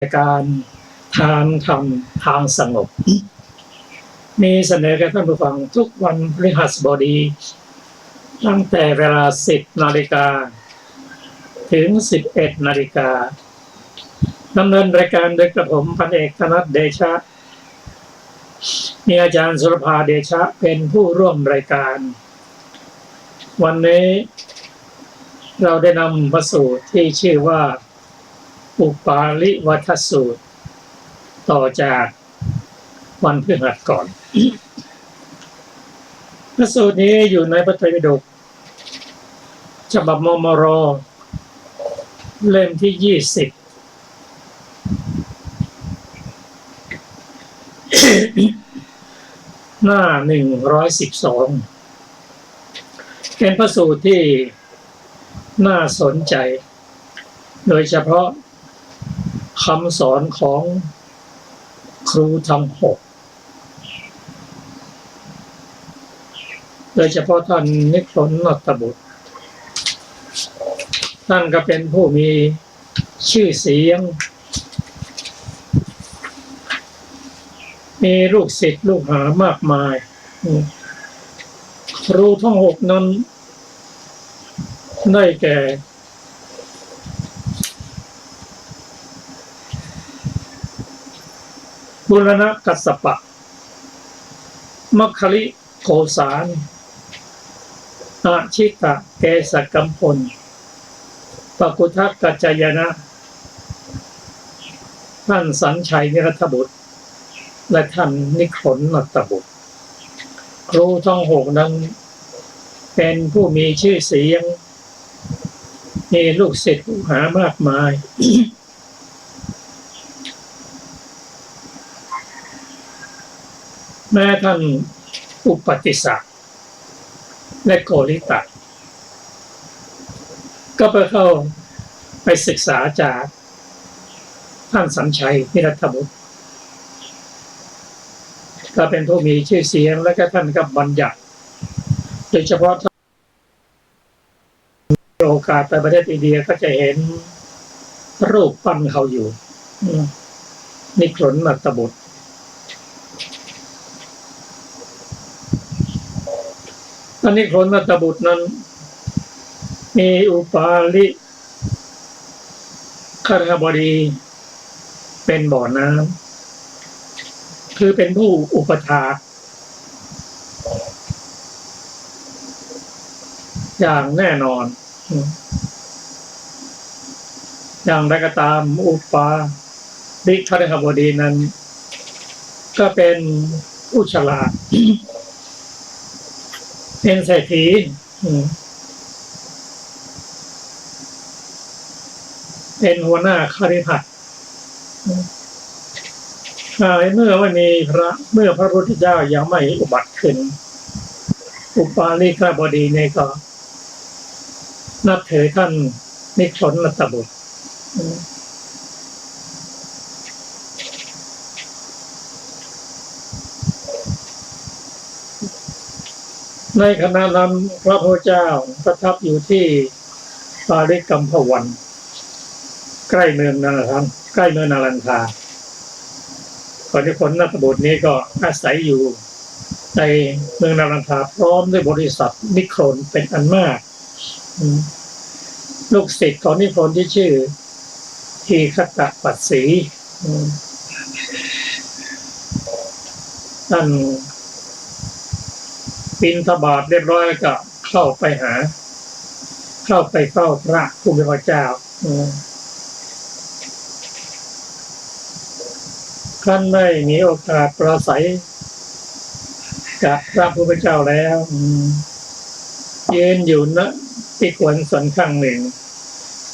การทานธรรมทางสงบมีเสนอแก่ท่านผู้ฟังทุกวันพฤหัสบดีตั้งแต่เวลา 10 นาฬิกาถึง 11 นาฬิกาดำเนินรายการโดยกระผมพันเอกธนัทเดชะมีอาจารย์สุรภาเดชะเป็นผู้ร่วมรายการวันนี้เราได้นำพระสูตรที่ชื่อว่าอุปาลิวัฏสูตรต่อจากวันพฤหัสก่อนพระสูตรนี้อยู่ในพระไตรปิฎกฉบับมมร.เล่มที่ 20หน้า 112เป็นพระสูตรที่น่าสนใจโดยเฉพาะคำสอนของครูทั้ง6โดยเฉพาะท่านนิครนนัตตบุตรท่านก็เป็นผู้มีชื่อเสียงมีลูกศิษย์ลูกหามากมายครูทั้ง6นั้นได้แก่บุรณกัสสปะมัคคลิโกสารอาชิตะเกสกัมพลปกุทักกัจจายนะท่านสัญชัยนิรัตบุตรและท่านนิครนนัตตบุตรครูทั้ง6นั้นเป็นผู้มีชื่อเสียงมีลูกศิษย์ลูกหามากมายแม้ท่านอุปติสสะและโกริตะก็ไปศึกษาจากท่านสัญชัยนิรัตบุตรก็เป็นผู้มีชื่อเสียงและก็ท่านก็บัญญัติโดยเฉพาะท่านมีโอกาสไปประเทศอินเดียก็จะเห็นรูปปั้นเขาอยู่นิครนนัตตบุตรท่านนิครนนัตตบุตรนั้นมีอุปาลิคฤหบดีเป็นบ่อน้ำคือเป็นผู้อุปถากอย่างแน่นอนอย่างไรก็ตามอุปาลิคฤหบดีนั้นก็เป็นผู้ฉลาดเป็นเศรษฐีเป็นหัวหน้าคฤหัสถ์เมื่อพระพุทธเจ้ายังไม่อุบัติขึ้นอุปาลิคบดีเนี่ยก็นับถือท่านนิครนนัตตบุตรในขณะนั้นพระพุทธเจ้าประทับอยู่ที่ปาริกัมพวันใกล้เมืองนาลันทาก่อนที่คนนัตตบุตรนี้ก็อาศัยอยู่ในเมืองนาลันทาพร้อมด้วยบริษัทนิครนเป็นอันมากลูกศิษย์ของนิครนที่ชื่อทีฆตปัสสีท่านบิณฑบาตเรียบร้อยแล้วก็เข้าไปเฝ้าพระผู้เป็นพระเจ้าท่านได้มีโอกาสปราศัยกับพระผู้เป็นเจ้าแล้วยืนอยู่ณที่ควรส่วนข้างหนึ่ง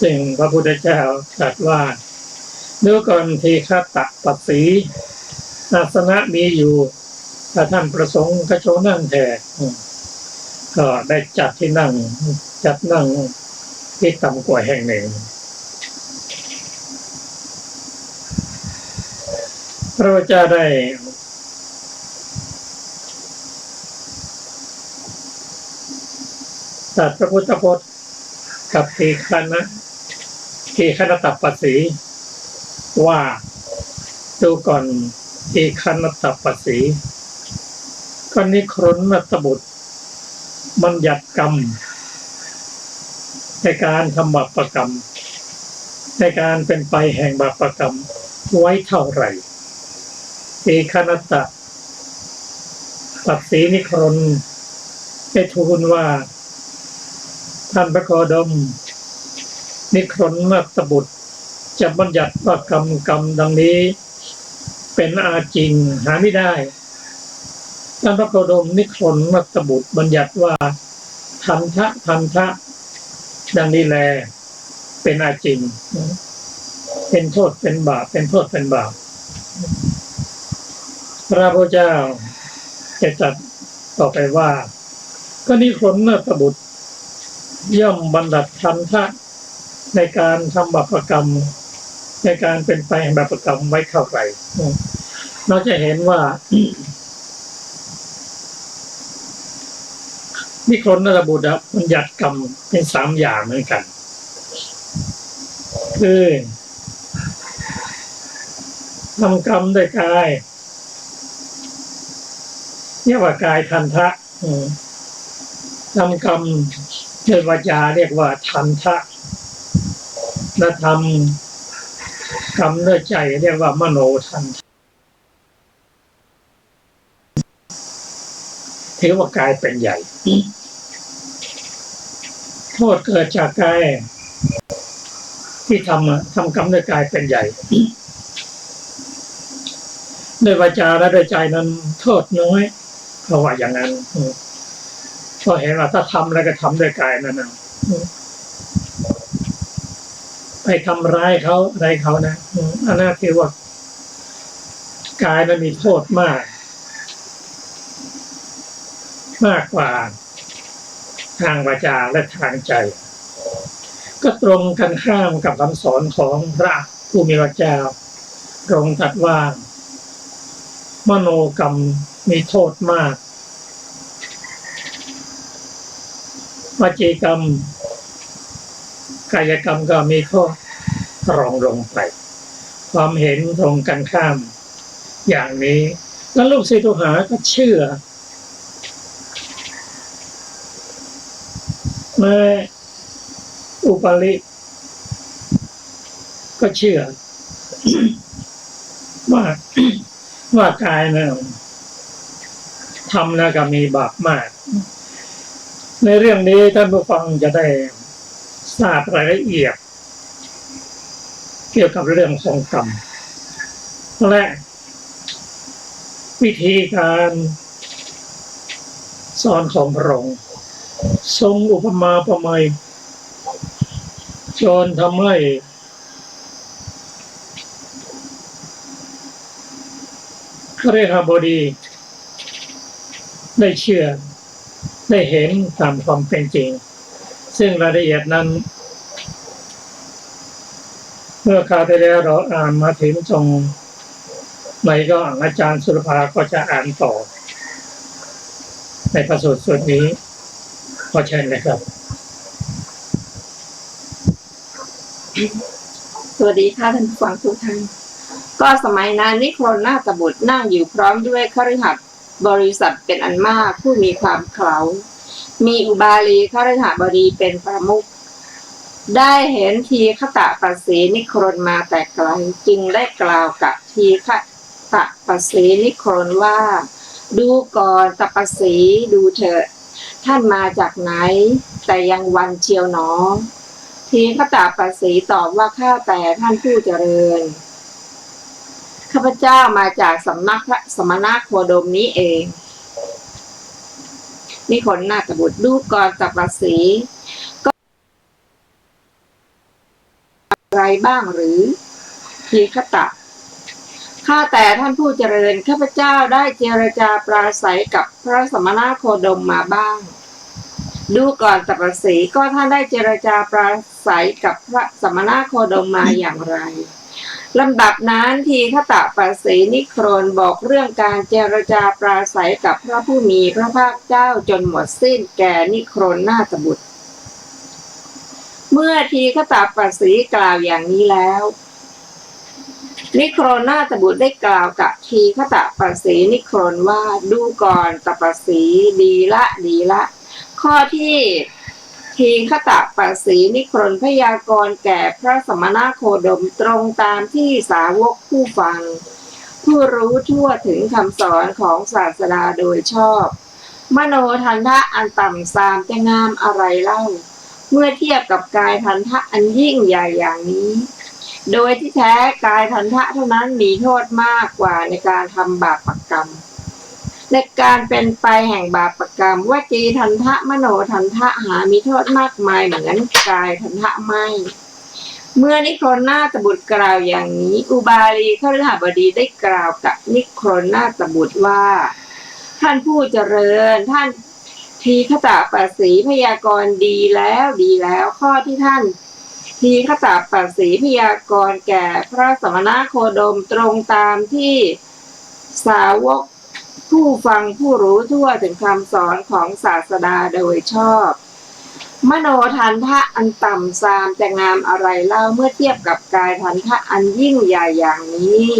ซึ่งพระพุทธเจ้าตรัสว่าดูก่อนทีฆตปัสสีอาสนะมีอยู่ถ้าท่านประสงค์ก็โชว์นั่งแทนก็ได้จัดนั่งที่ต่ำกว่าแห่งหนึ่งพระพุทธเจ้าได้ตรัสพระพุทธพจน์กับทีฆนตปัสสี ว่าดูก่อนทีคณตปัสสีก็นิครนตบุตรบัญญัติกรรมในการทำบาปกรรมในการเป็นไปแห่งบาปกรรมไว้เท่าไหร่ทีคณตปัสสีนิครนได้ทูลว่าท่านพระโคดมนิครนตบุตรจะบัญญัติว่ากรรมดังนี้เป็นอาจิงหาไม่ได้ท่านพระโคดมนิครนตบุตรบัญญัติว่าทันทะดังนี้แลเป็นอาจิงเป็นโทษเป็นบาปเป็นโทษเป็นบาปพระพุทธเจ้าจะจัดต่อไปว่าก็นิครนตบุตรย่อมบัญญัติทันทะในการทำบาปกรรมในการเป็นไปแห่งบาปกรรมไว้เท่าไหร่เราจะเห็นว่านิครนตบุตรบัญญัติกรรมเป็น3อย่างเหมือนกันคือทำกรรมด้วยกายเรียกว่ากายทันทะทำกรรมด้วยวาจาเรียกว่าทันทะและทำกรรมด้วยใจเรียกว่ามโนทันทะถือว่ากายเป็นใหญ่โทษเกิดจากกายที่ทำกรรมด้วยกายเป็นใหญ่ด้วยวาจาและด้วยใจนั้นโทษน้อยเพราะว่าอย่างนั้นพอเห็นว่าถ้าทำแล้วก็ทำด้วยกายนั่นนะไปทำร้ายเขาอะไรเขานะอันนั้นถือว่ากายมันมีโทษมากกว่าทางวาจาและทางใจก็ตรงกันข้ามกับคำสอนของพระผู้มีพระเจ้าทรงตรัสว่ามโนกรรมมีโทษมากวจีกรรมกายกรรมก็มีโทษรองลงไปความเห็นตรงกันข้ามอย่างนี้แล้วลูกศิษย์ลูกหาก็เชื่อแม่อุปาลิก็เชื่อว่ากายเนี่ยทำแล้วก็มีบาปมากในเรื่องนี้ท่านผู้ฟังจะได้ทราบรายละเอียดเกี่ยวกับเรื่องของกรรมและวิธีการสอนของพระองค์ทรงอุปมาอุปไมยจนทำให้พระฤาษีบดีได้เชื่อได้เห็นตามความเป็นจริงซึ่งรายละเอียดนั้นเมื่อคราวที่แล้วเราอ่านมาถึงตรงไหนก็อาจารย์สุรภาก็จะอ่านต่อในพระสูตรส่วนนี้ขอเชิญเลยครับสวัสดีค่ะท่านผู้ฟังทุกท่านก็สมัยนั้นนิครนตบุตรนั่งอยู่พร้อมด้วยคฤหัสถ์บริษัทเป็นอันมากผู้มีความเขลามีอุบาลีคฤหบดีเป็นประมุขได้เห็นทีฆตปัสสีนิครนมาแต่ไกลจึงได้กล่าวกับทีฆตปัสสีนิครนว่าดูก่อนตปัสสีดูเถิดท่านมาจากไหนแต่ยังวันเชียวหนอทีฆตปัสสีตอบว่าข้าแต่ท่านผู้เจริญข้าพเจ้ามาจากสำนักพระสมณโคดมนี้เองนิครนตบุตรดูก่อนตปัสสีก็อะไรบ้างหรือทีฆตะข้าแต่ท่านผู้เจริญข้าพเจ้าได้เจรจาปราศัยกับพระสมณโคดมมาบ้างดูก่อนตปัสสีก็ท่านได้เจรจาปราศัยกับพระสมณโคดมมาอย่างไรลำดับนั้นทีฆตปัสสีนิครนบอกเรื่องการเจรจาปราศัยกับพระผู้มีพระภาคเจ้าจนหมดสิ้นแก่นิครนตบุตรเมื่อทีฆตปัสสีกล่าวอย่างนี้แล้ว นิโครนาตบุตรได้กล่าวกับทีฆตปัสสีนิโครนว่าดูก่อนตปัสสีดีละข้อที่ทีฆตปัสสีนิโครนพยากรณ์แก่พระสมณโคดมตรงตามที่สาวกผู้ฟังผู้รู้ทั่วถึงคำสอนของศาสดาโดยชอบมโนทันทะอันต่ำทรามจะงามอะไรเล่าเมื่อเทียบกับกายทันทะอันยิ่งใหญ่อย่างนี้โดยที่แท้กายทันทะเท่านั้นมีโทษมากกว่าในการทำบาปกรรมในการเป็นไปแห่งบาปกรรมวจีทันทะมโนทันทะหามีโทษมากมายเหมือนกายทันทะไม่เมื่อนิโครนาตบุตรกล่าวอย่างนี้อุบาลีคฤหบดีได้กล่าวกับนิโครนาตบุตรว่าท่านผู้เจริญท่านทีฆตปัสสีพยากรณ์ดีแล้วข้อที่ท่านทีฆตปัสสีพยากรณ์แก่พระสมณโคดมตรงตามที่สาวกผู้ฟังผู้รู้ทั่วถึงคำสอนของศาสดาโดยชอบมโนทันทะอันต่ำทรามจะงามอะไรเล่าเมื่อเทียบกับกายทันทะอันยิ่งใหญ่อย่างนี้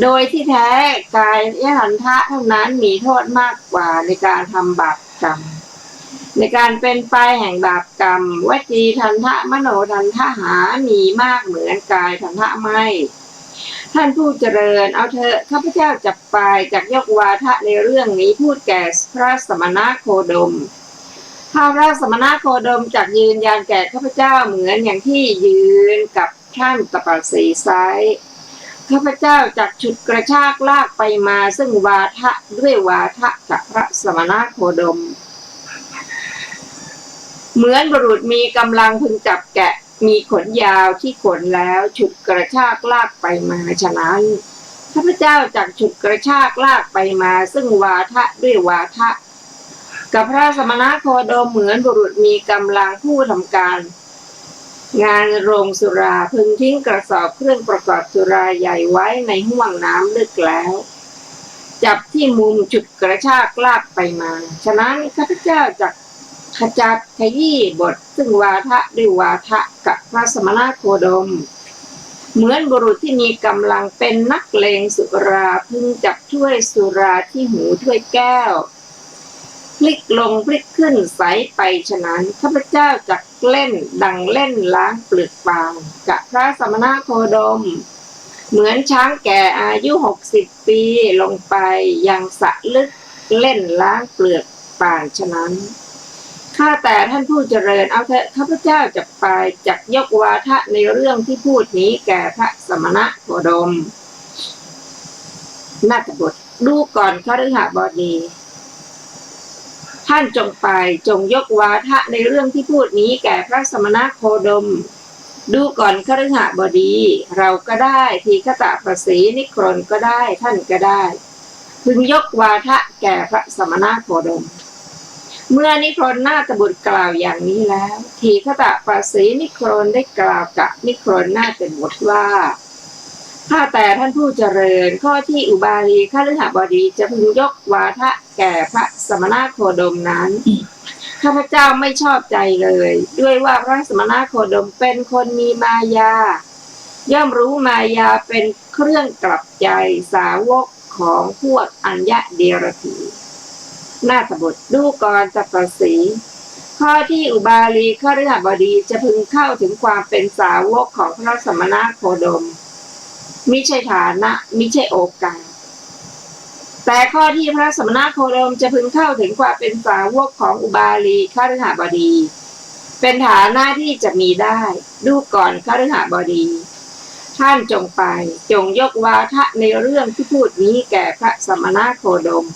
โดยที่แท้กายทันทะเท่านั้นมีโทษมากกว่าในการทำบาปกรรมในการเป็นไปแห่งบาปกรรมวจีทันทะมโนทันทะหามีมากเหมือนกายทันทะไม่ท่านผู้เจริญเอาเถอะข้าพเจ้าจับไปจากยกวาทะในเรื่องนี้พูดแก่พระสมณโคดมถ้าพระสมณโคดมจักยืนยันแก่ข้าพเจ้าเหมือนอย่างที่ยืนกับท่านตปัสสีไซข้าพเจ้าจักฉุดกระชากลากไปมาซึ่งวาทะด้วยวาทะกับพระสมณโคดมเหมือนบุรุษมีกำลังพึงจับแกะมีขนยาวที่ขนแล้วฉุดกระชากลากไปมาฉะนั้นข้าพเจ้าจักฉุดกระชากลากไปมาซึ่งวาทะด้วยวาทะกับพระสมณโคดมเหมือนบุรุษมีกำลังผู้ทำการงานโรงสุราพึงทิ้งกระสอบเครื่องประกอบสุราใหญ่ไว้ในห้วงน้ำลึกแล้วจับที่มุมฉุดกระชากลากไปมาฉะนั้นข้าพเจ้าจักขจัดขยี้บทซึ่งวาทะด้วยวาทะกับพระสมณโคดมเหมือนบุรุษที่มีกำลังเป็นนักเลงสุราพึงจับถ้วยสุราที่หูถ้วยแก้วพลิกลงพลิกขึ้นใสไปฉะนั้นข้าพเจ้าจักเล่นดังเล่นล้างเปลือกปางกับพระสมณโคดมเหมือนช้างแก่อายุ60 ปีลงไปยังสระลึกเล่นล้างเปลือกปางฉะนั้นข้าแต่ท่านผู้เจริญเอาเถอะข้าพเจ้าจะไปจักยกวาทะในเรื่องที่พูดนี้แก่พระสมณโคดมนาถบทดูก่อนคฤหบดีท่านจงไปจงยกวาทะในเรื่องที่พูดนี้แก่พระสมณโคดมดูก่อนคฤหบดีเราก็ได้ทีฆตปัสสีนิโครนก็ได้ท่านก็ได้พึงยกวาทะแก่พระสมณโคดมเมื่อนิโครนาถบุตรกล่าวอย่างนี้แล้วทีฆตปัสสีนิโครนได้กล่าวกับนิโครนาถบุตรว่าข้าแต่ท่านผู้เจริญข้อที่อุบาลีคฤหบดีจะพึงยกวาทะแก่พระสมณโคดมนั้นข้าพเจ้าไม่ชอบใจเลยด้วยว่าพระสมณโคดมเป็นคนมีมายาย่อมรู้มายาเป็นเครื่องกลับใจสาวกของพวกอัญญะเดรธีนาถบทดูก่อนตปัสสีข้อที่อุบาลีคฤหบดีจะพึงเข้าถึงความเป็นสาวกของพระสมณโคดมมิใช่ฐานะมิใช่โอกาสแต่ข้อที่พระสมณโคดมจะพึงเข้าถึงความเป็นสาวกของอุบาลีคฤหบดีเป็นฐานะที่จะมีได้ดูก่อนคฤหบดีท่านจงไปจงยกวาทะในเรื่องที่พูดนี้แก่พระสมณโคดม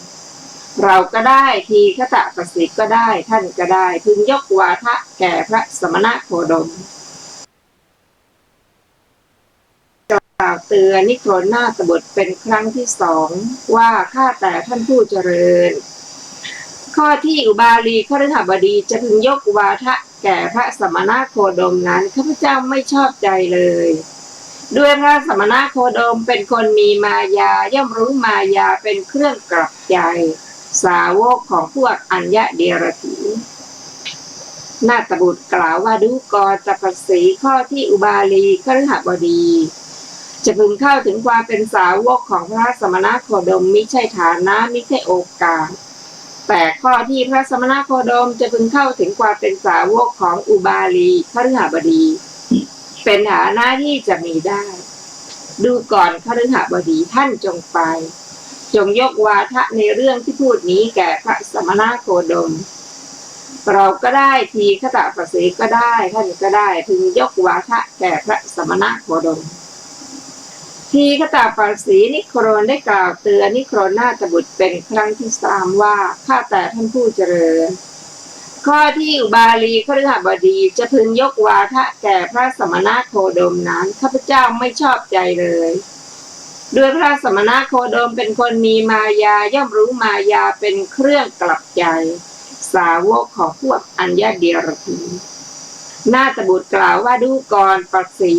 เราก็ได้ทีฆตปัสสีก็ได้ท่านก็ได้พึงยกวาทะแก่พระสมณโคดมกล่าวเตือนนิโครนาถบุตรเป็นครั้งที่2ว่าข้าแต่ท่านผู้เจริญข้อที่อุบาลีคฤหบดีจะพึงยกวาทะแก่พระสมณโคดมนั้นข้าพเจ้าไม่ชอบใจเลยด้วยพระสมณโคดมเป็นคนมีมายาย่อมรู้มายาเป็นเครื่องกลับใจสาวกของพวกอัญญะเดรธีนาถบุตรกล่าวว่าดูก่อนตปัสสีข้อที่อุบาลีคฤหบดี จะพึงเข้าถึงความเป็นสาวกของพระสมณโคดมมิใช่ฐานะมิใช่โอกาสแต่ข้อที่พระสมณโคดมจะพึงเข้าถึงความเป็นสาวกของอุบาลีคฤหบดีเป็นฐานะที่จะมีได้ ดูก่อนคฤหบดีท่านจงไปจงยกวาทะในเรื่องที่พูดนี้แก่พระสมณโคดมเราก็ได้ทีฆตปัสสีก็ได้ท่านก็ได้พึงยกวาทะแก่พระสมณโคดมทีฆตปัสสีนิโครนได้กล่าวเตือนนิโครนาถบุตรเป็นครั้งที่3ว่าข้าแต่ท่านผู้เจริญข้อที่อุบาลีคฤหบดีจะพึงยกวาทะแก่พระสมณโคดมนั้นข้าพเจ้าไม่ชอบใจเลยด้วยพระสมณโคดมเป็นคนมีมายาย่อมรู้มายาเป็นเครื่องกลับใจสาวกของพวกอัญญเดียรถีนาถบุตรกล่าวว่าดูก่อนปัสสี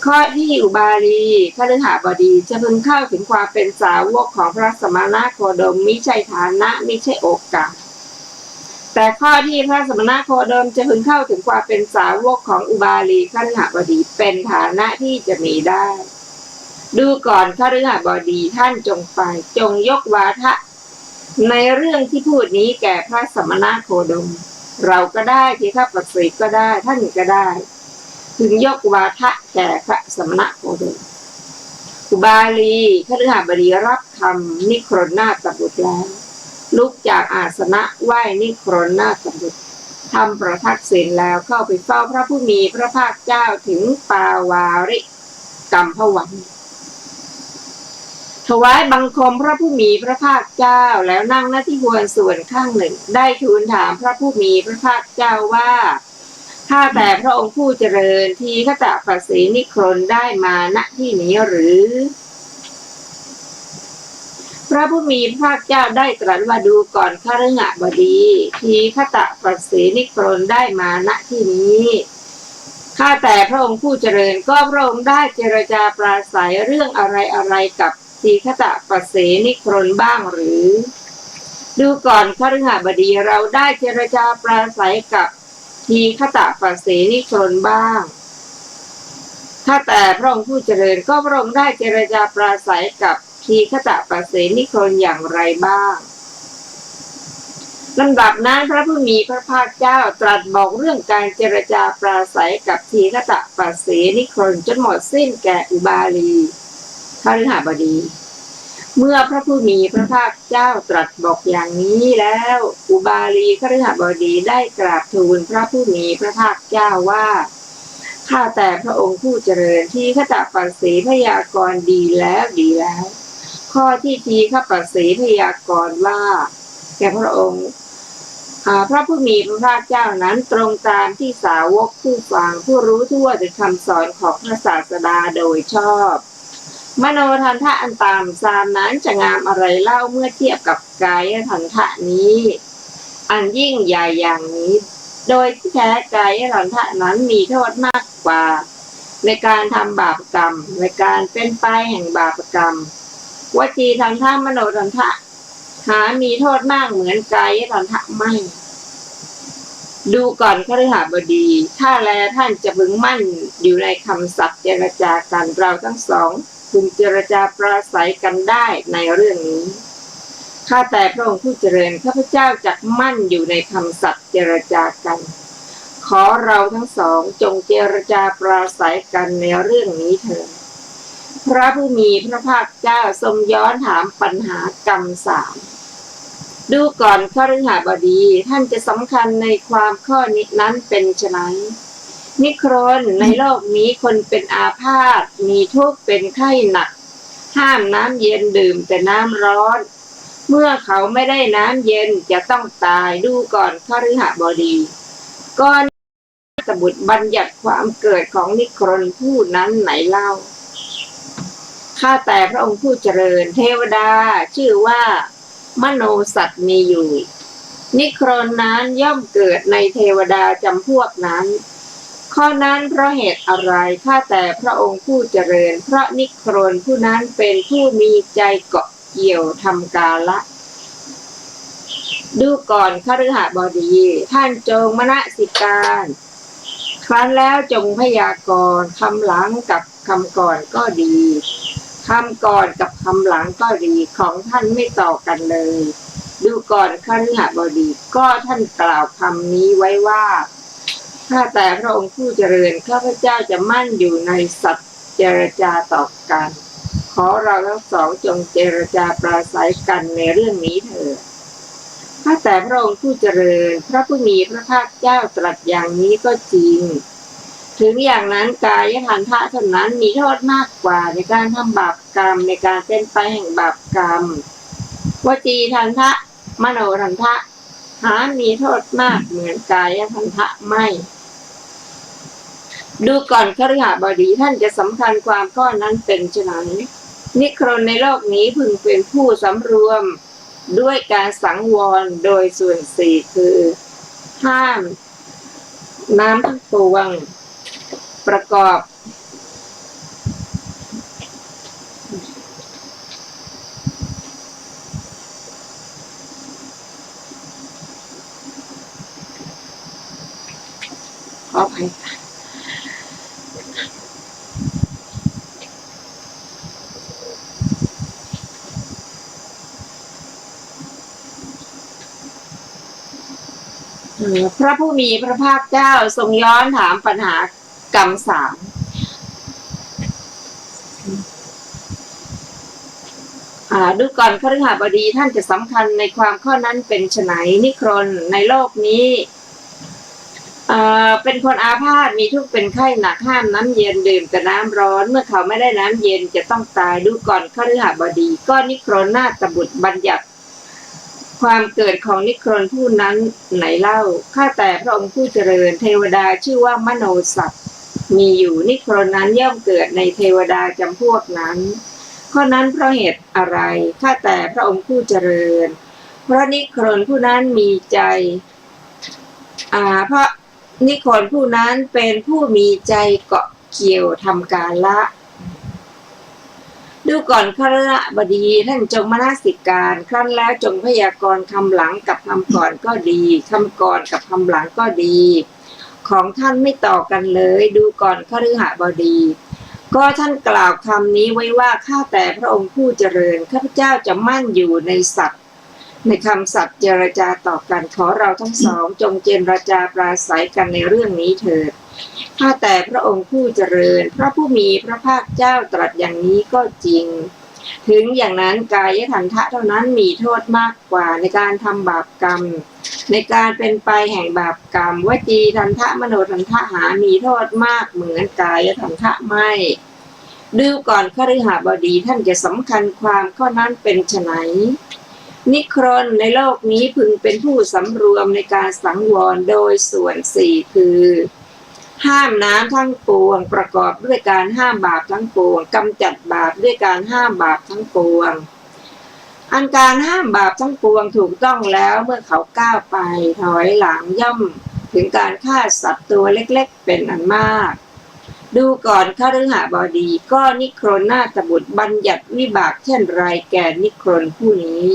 ข้อที่อุบาลีคฤหบดีจะพึงเข้าถึงความเป็นสาวกของพระสมณโคดมมิใช่ฐานะมิใช่โอกาสแต่ข้อที่พระสมณโคดมจะพึงเข้าถึงความเป็นสาวกของอุบาลีคฤหบดีเป็นฐานะที่จะมีได้ดูก่อนคฤหบดีท่านจงไปจงยกวาทะในเรื่องที่พูดนี้แก่พระสมณโคดมเราก็ได้ที่ข้าปัสสีก็ได้ท่านก็ได้ถึงยกวาทะแก่พระสมณโคดมอุบาลีคฤหบดีรับคำนิโครนาถบุตรแล้วลุกจากอาสนะไหว้นิโครนาถบุตรทำประทักษิณแล้วเข้าไปเฝ้าพระผู้มีพระภาคเจ้าถึงปาวาริกัมพวันถวายบังคมพระผู้มีพระภาคเจ้าแล้วนั่งหน้าที่ควรส่วนข้างหนึ่งได้ทูลถามพระผู้มีพระภาคเจ้าว่าข้าแต่พระองค์ผู้เจริญทีฆตปัสสีนิโครนได้มาณที่นี้หรือพระผู้มีพระภาคเจ้าได้ตรัสว่าดูก่อนคฤหบดีทีฆตปัสสีนิโครนได้มาณที่นี้ข้าแต่พระองค์ผู้เจริญก็พระองค์ได้เจรจาปราศัยเรื่องอะไรกับทีฆตปัสสีนิโครนบ้างหรือดูก่อนคฤหบดีเราได้เจรจาปราศัยกับทีฆตปัสสีนิโครนบ้างข้าแต่พระองค์ผู้เจริญก็พระองค์ได้เจรจาปราศัยกับทีฆตปัสสีนิโครนอย่างไรบ้างลำดับนั้นพระผู้มีพระภาคเจ้าตรัสบอกเรื่องการเจรจาปราศัยกับทีฆตปัสสีนิโครนจนหมดสิ้นแก่อุบาลีคฤหบดีเมื่อพระผู้มีพระภาคเจ้าตรัสบอกอย่างนี้แล้วอุบาลีคฤหบดีได้กราบทูลพระผู้มีพระภาคเจ้าว่าข้าแต่พระองค์ผู้เจริญทีฆตปัสสีพยากรณ์ดีแล้วข้อที่ทีฆตปัสสีพยากรณ์ว่าแก่พระองค์พระผู้มีพระภาคเจ้านั้นตรงตามที่สาวกผู้ฟังผู้รู้ทั่วถึงคำสอนของพระศาสดาโดยชอบมโนทันทะอันตามซามนั้นจะงามอะไรเล่าเมื่อเทียบกับกายทันทะนี้อันยิ่งใหญ่อย่างนี้โดยที่แท้กายทันทะนั้นมีโทษมากกว่าในการทำบาปกรรมในการเป็นไปแห่งบาปกรรมวจีทันทะมโนทันทะหามีโทษมากเหมือนกายทันทะไม่ดูก่อนคฤหบดีถ้าแลท่านจะพึงมั่นอยู่ในคำสัตย์เจรจากันเราทั้งสองพึงเจรจาปราศัยกันได้ในเรื่องนี้ข้าแต่พระองค์ผู้เจริญข้าพเจ้าจักมั่นอยู่ในคำสัตย์เจรจากันขอเราทั้งสองจงเจรจาปราศัยกันในเรื่องนี้เถิดพระผู้มีพระภาคเจ้าทรงย้อนถามปัญหากรรม3ดูก่อนคฤหบดีท่านจะสำคัญในความข้อนี้นั้นเป็นไฉนนิโครนในโลกนี้คนเป็นอาพาธมีทุกข์เป็นไข้หนักห้ามน้ำเย็นดื่มแต่น้ำร้อนเมื่อเขาไม่ได้น้ำเย็นจะต้องตายดูก่อนคฤหบดีก็นาถบุตรบัญญัติความเกิดของนิโครนผู้นั้นไหนเล่าข้าแต่พระองค์ผู้เจริญเทวดาชื่อว่ามโนสัตว์มีอยู่นิโครนนั้นย่อมเกิดในเทวดาจำพวกนั้นข้อนั้นเพราะเหตุอะไรข้าแต่พระองค์ผู้เจริญเพราะนิโครนผู้นั้นเป็นผู้มีใจเกาะเกี่ยวทำกาละดูก่อนคฤหบดีท่านจงมนสิการครั้นแล้วจงพยากรณ์คำหลังกับ คำก่อนก็ดีคำก่อนกับคำหลังก็ดีของท่านไม่ต่อกันเลยดูก่อนคฤหบดีก็ท่านกล่าวคำนี้ไว้ว่าข้าแต่พระองค์ผู้เจริญข้าพเจ้าจะมั่นอยู่ในสัจเจรจาต่อกันขอเราทั้งสองจงเจรจาปราศัยกันในเรื่องนี้เถิดข้าแต่พระองค์ผู้เจริญพระผู้มีพระภาคเจ้าตรัสอย่างนี้ก็จริงถึงอย่างนั้นกายทันทะเท่านั้นมีโทษมากกว่าในการทำบาปกรรมในการเป็นไปแห่งบาปกรรมวจีทันทะมโนทันทะหามีโทษมากเหมือนกายทันทะไม่ดูก่อนคฤหบดีท่านจะสำคัญความข้อนั้นเป็นไฉนนิครนในโลกนี้พึงเป็นผู้สำรวมด้วยการสังวรโดยส่วนสี่คือห้ามน้ำทั้งปวงประกอบขออภัยค่ะพระผู้มีพระภาคเจ้าทรงย้อนถามปัญหากรรมสามดูก่อนคฤหบดีท่านจะสำคัญในความข้อนั้นเป็นไฉนนิครนในโลกนี้เป็นคนอาพาธมีทุกข์เป็นไข้หนักห้ามน้ำเย็นดื่มแต่น้ำร้อนเมื่อเขาไม่ได้น้ำเย็นจะต้องตายดูก่อนคฤหบดีก็นิครนนาถบุตรบัญญัติความเกิดของนิครนผู้นั้นไหนเล่าข้าแต่พระองค์ผู้เจริญเทวดาชื่อว่ามโนสัตว์มีอยู่นิครนนั้นย่อมเกิดในเทวดาจำพวกนั้นข้อนั้นเพราะเหตุอะไรข้าแต่พระองค์ผู้เจริญเพราะนิครนผู้นั้นมีใจเพราะนิครนผู้นั้นเป็นผู้มีใจเกาะเกี่ยวทำการละดูก่อนคฤหบดีท่านจงมนสิการครั้นแล้วจงพยากรณ์คำหลังกับคำก่อนก็ดีคำก่อนกับคำหลังก็ดีของท่านไม่ต่อกันเลยดูก่อนคฤหบดีก็ท่านกล่าวคำนี้ไว้ว่าข้าแต่พระองค์ผู้เจริญข้าพเจ้าจะมั่นอยู่ในสัตย์ในคำสัตย์เจรจาต่อกันขอเราทั้งสองจงเจรจาปราศัยกันในเรื่องนี้เถิดข้าแต่พระองค์ผู้เจริญพระผู้มีพระภาคเจ้าตรัสอย่างนี้ก็จริงถึงอย่างนั้นกายทันทะเท่านั้นมีโทษมากกว่าในการทำบาปกรรมในการเป็นไปแห่งบาปกรรมวจีทันทะมโนทันทะหามีโทษมากเหมือนกายทันทะไม่ดูก่อนคฤหบดีท่านจะสำคัญความข้อนั้นเป็นไฉนนิครนในโลกนี้พึงเป็นผู้สำรวมในการสังวรโดยส่วนสี่คือห้ามน้ำทั้งปวงประกอบด้วยการห้ามบาปทั้งปวงกำจัดบาปด้วยการห้ามบาปทั้งปวงอันการห้ามบาปทั้งปวงถูกต้องแล้วเมื่อเขาก้าวไปถอยหลังย่อมถึงการฆ่าสัตว์ตัวเล็กๆเป็นอันมากดูก่อนคฤหบดีก็นิครนนาถบุตรบัญญัติวิบากเช่นไรแก่นิครนผู้นี้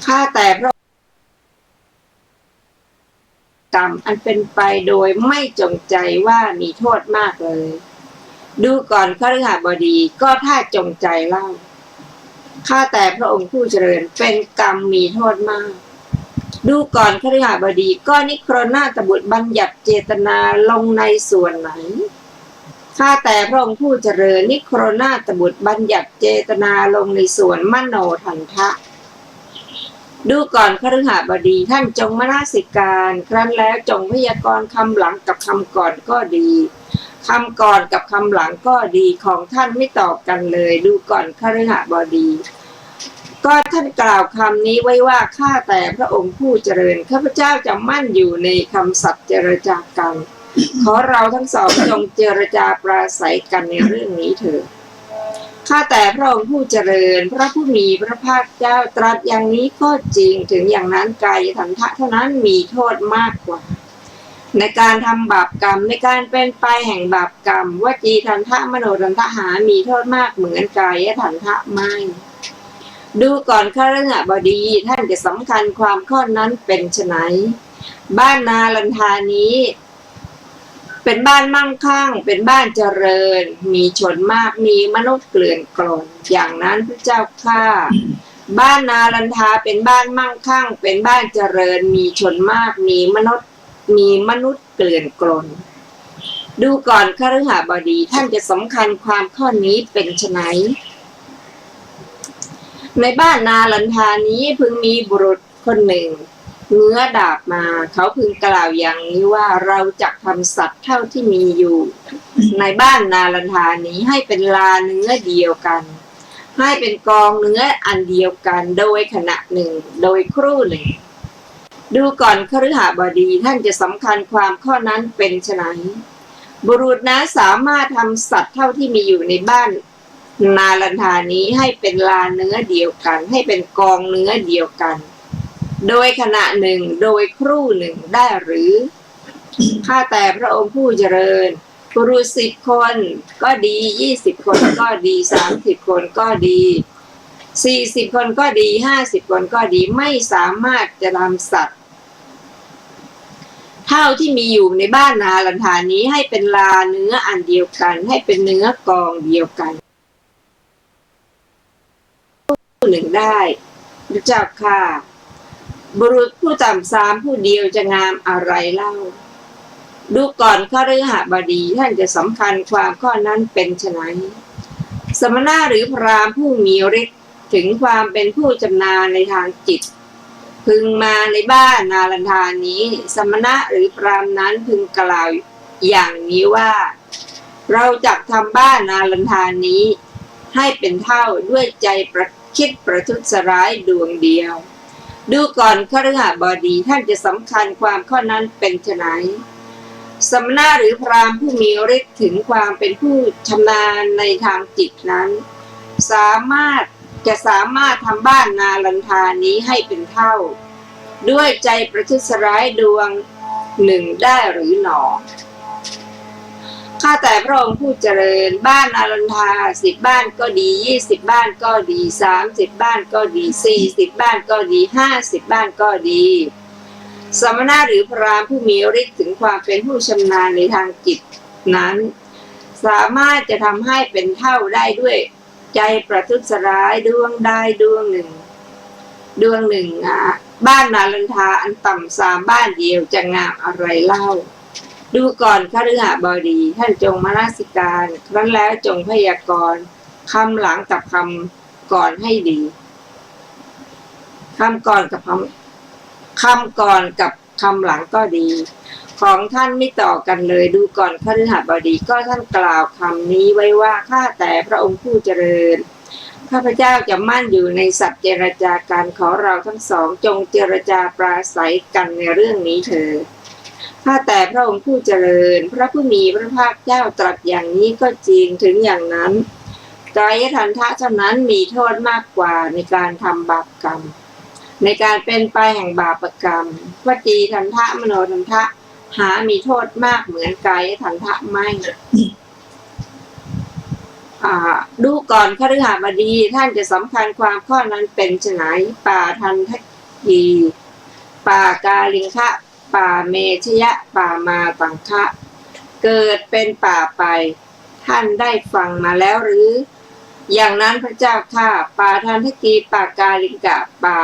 ข้าแต่พระกรรมอันเป็นไปโดยไม่จงใจว่ามีโทษมากเลยดูก่อนคฤหบดีก็ถ้าจงใจเล่าข้าแต่พระองค์ผู้เจริญเป็นกรรมมีโทษมากดูก่อนคฤหบดีก็นิครนนาถบุตรบัญญัติเจตนาลงในส่วนไหนข้าแต่พระองค์ผู้เจริญนิครนนาถบุตรบัญญัติเจตนาลงในส่วนมโนทันทะดูก่อนคฤหบดีท่านจงมนสิการครั้นแล้วจงพยากรณ์คำหลังกับคำก่อนก็ดีคำก่อนกับคำหลังก็ดีของท่านไม่ต่อกันเลยดูก่อนคฤหบดีก็ท่านกล่าวคำนี้ไว้ว่าข้าแต่พระองค์ผู้เจริญข้าพเจ้าจะมั่นอยู่ในคำสัตย์เจรจากันขอเราทั้งสองจงเจรจาปราศัยกันในเรื่องนี้เถิดข้าแต่พระองค์ผู้เจริญพระผู้มีพระภาคเจ้าตรัสอย่างนี้ก็จริงถึงอย่างนั้นกายทันทะเท่านั้นมีโทษมากกว่าในการทำบาปกรรมในการเป็นไปแห่งบาปกรรมวจีทันทะมโนทันทะหามีโทษมากเหมือนกายทันทะไม่ดูก่อนคฤหบดีท่านจะสำคัญความข้อนั้นเป็นไฉนบ้านนาลันทานี้ เป็นบ้านมั่งคั่งเป็นบ้านเจริญมีชนมากมีมนุษย์เกลื่อนกลนอย่างนั้นพระเจ้าข้าบ้านนาลันทาเป็นบ้านมั่งคั่งเป็นบ้านเจริญมีชนมากมีมนุษย์เกลื่อนกลนดูก่อนคฤหบดีท่านจะสำคัญความข้อนี้เป็นไฉนในบ้านนาลันทานี้พึงมีบุรุษคนหนึ่งเงื้อดาบมาเขาพึงกล่าวอย่างนี้ว่าเราจะทำสัตว์เท่าที่มีอยู่ในบ้านนาลันทานี้ให้เป็นลาเนื้อเดียวกันให้เป็นกองเนื้ออันเดียวกันโดยขณะหนึ่งโดยครู่หนึ่งดูก่อนคฤหบดีท่านจะสำคัญความข้อนั้นเป็นไฉนบุรุษนั้นสามารถทำสัตว์เท่าที่มีอยู่ในบ้านนาลันทานี้ให้เป็นลาเนื้อเดียวกันให้เป็นกองเนื้อเดียวกันโดยขณะหนึ่งโดยครู่หนึ่งได้หรือข้าแต่พระองค์ผู้เจริญบุรุษ10 คนก็ดี20 คนก็ดี30 คนก็ดี40 คนก็ดี50 คนก็ดีไม่สามารถจะทำสัตว์เท่าที่มีอยู่ในบ้านนาลันทานี้ให้เป็นลาเนื้ออันเดียวกันให้เป็นเนื้อกองเดียวกันหนึ่งได้พระเจ้าค่ะบุรุษผู้ต่ำทรามผู้เดียวจะงามอะไรเล่าดูก่อนคฤหบดีท่านจะสำคัญความข้อนั้นเป็นไฉนสมณะหรือพราหมณ์ผู้มีฤทธิ์ถึงความเป็นผู้ชำนาญในทางจิตพึงมาในบ้านนาลันทานี้สมณะหรือพราหมณ์นั้นพึงกล่าวอย่างนี้ว่าเราจะทำบ้านนาลันทานี้ให้เป็นเท่าด้วยใจคิดประทุษร้ายดวงเดียวดูก่อนคฤหบดีท่านจะสำคัญความข้อนั้นเป็นไฉนสมณะหรือพราหมณ์ผู้มีฤทธิ์ถึงความเป็นผู้ชำนาญในทางจิตนั้นสามารถทำบ้านนาลันทานี้ให้เป็นเท่าด้วยใจประทุษร้ายดวงหนึ่งได้หรือหนอข้าแต่พระองค์ผู้เจริญบ้านนาลันทา10 บ้านก็ดี20 บ้านก็ดี30 บ้านก็ดี40 บ้านก็ดี50 บ้านก็ดีสมณะหรือพราหมณ์ผู้มีฤทธิ์ถึงความเป็นผู้ชำนาญในทางจิตนั้นสามารถจะทำให้เป็นเท่าได้ด้วยใจประทุษร้ายดวงใดดวงหนึ่งบ้านนาลันทาอันต่ำ3 บ้านเดียวจะงามอะไรเล่าดูก่อนคฤหบดีท่านจงมนสิการครั้นแล้วจงพยากรณ์คำหลังกับคำก่อนให้ดีคำก่อนกับคำหลังก็ดีของท่านไม่ต่อกันเลยดูก่อนคฤหบดีก็ท่านกล่าวคำนี้ไว้ว่าข้าแต่พระองค์ผู้เจริญข้าพเจ้าจะมั่นอยู่ในสัจเจรจาการขอเราทั้งสองจงเจรจาปราศัยกันในเรื่องนี้เถิดข้าแต่พระองค์ผู้เจริญพระผู้มีพระภาคเจ้าตรัสอย่างนี้ก็จริงถึงอย่างนั้นกายทันทะเท่านั้นมีโทษมากกว่าในการทำบาปกรรมในการเป็นไปแห่งบาปกรรมวจีทันทะมโนทันทะหามีโทษมากเหมือนกายทันทะไม่ดูก่อนคฤหบดีท่านจะสำคัญความข้อนั้นเป็นไฉนป่าทันทกีป่ากาลิงคะป่าเมชยะป่ามาตังคะเกิดเป็นป่าไปท่านได้ฟังมาแล้วหรืออย่างนั้นพระเจ้าข้าป่าทันทกีป่ากาลิงกะป่า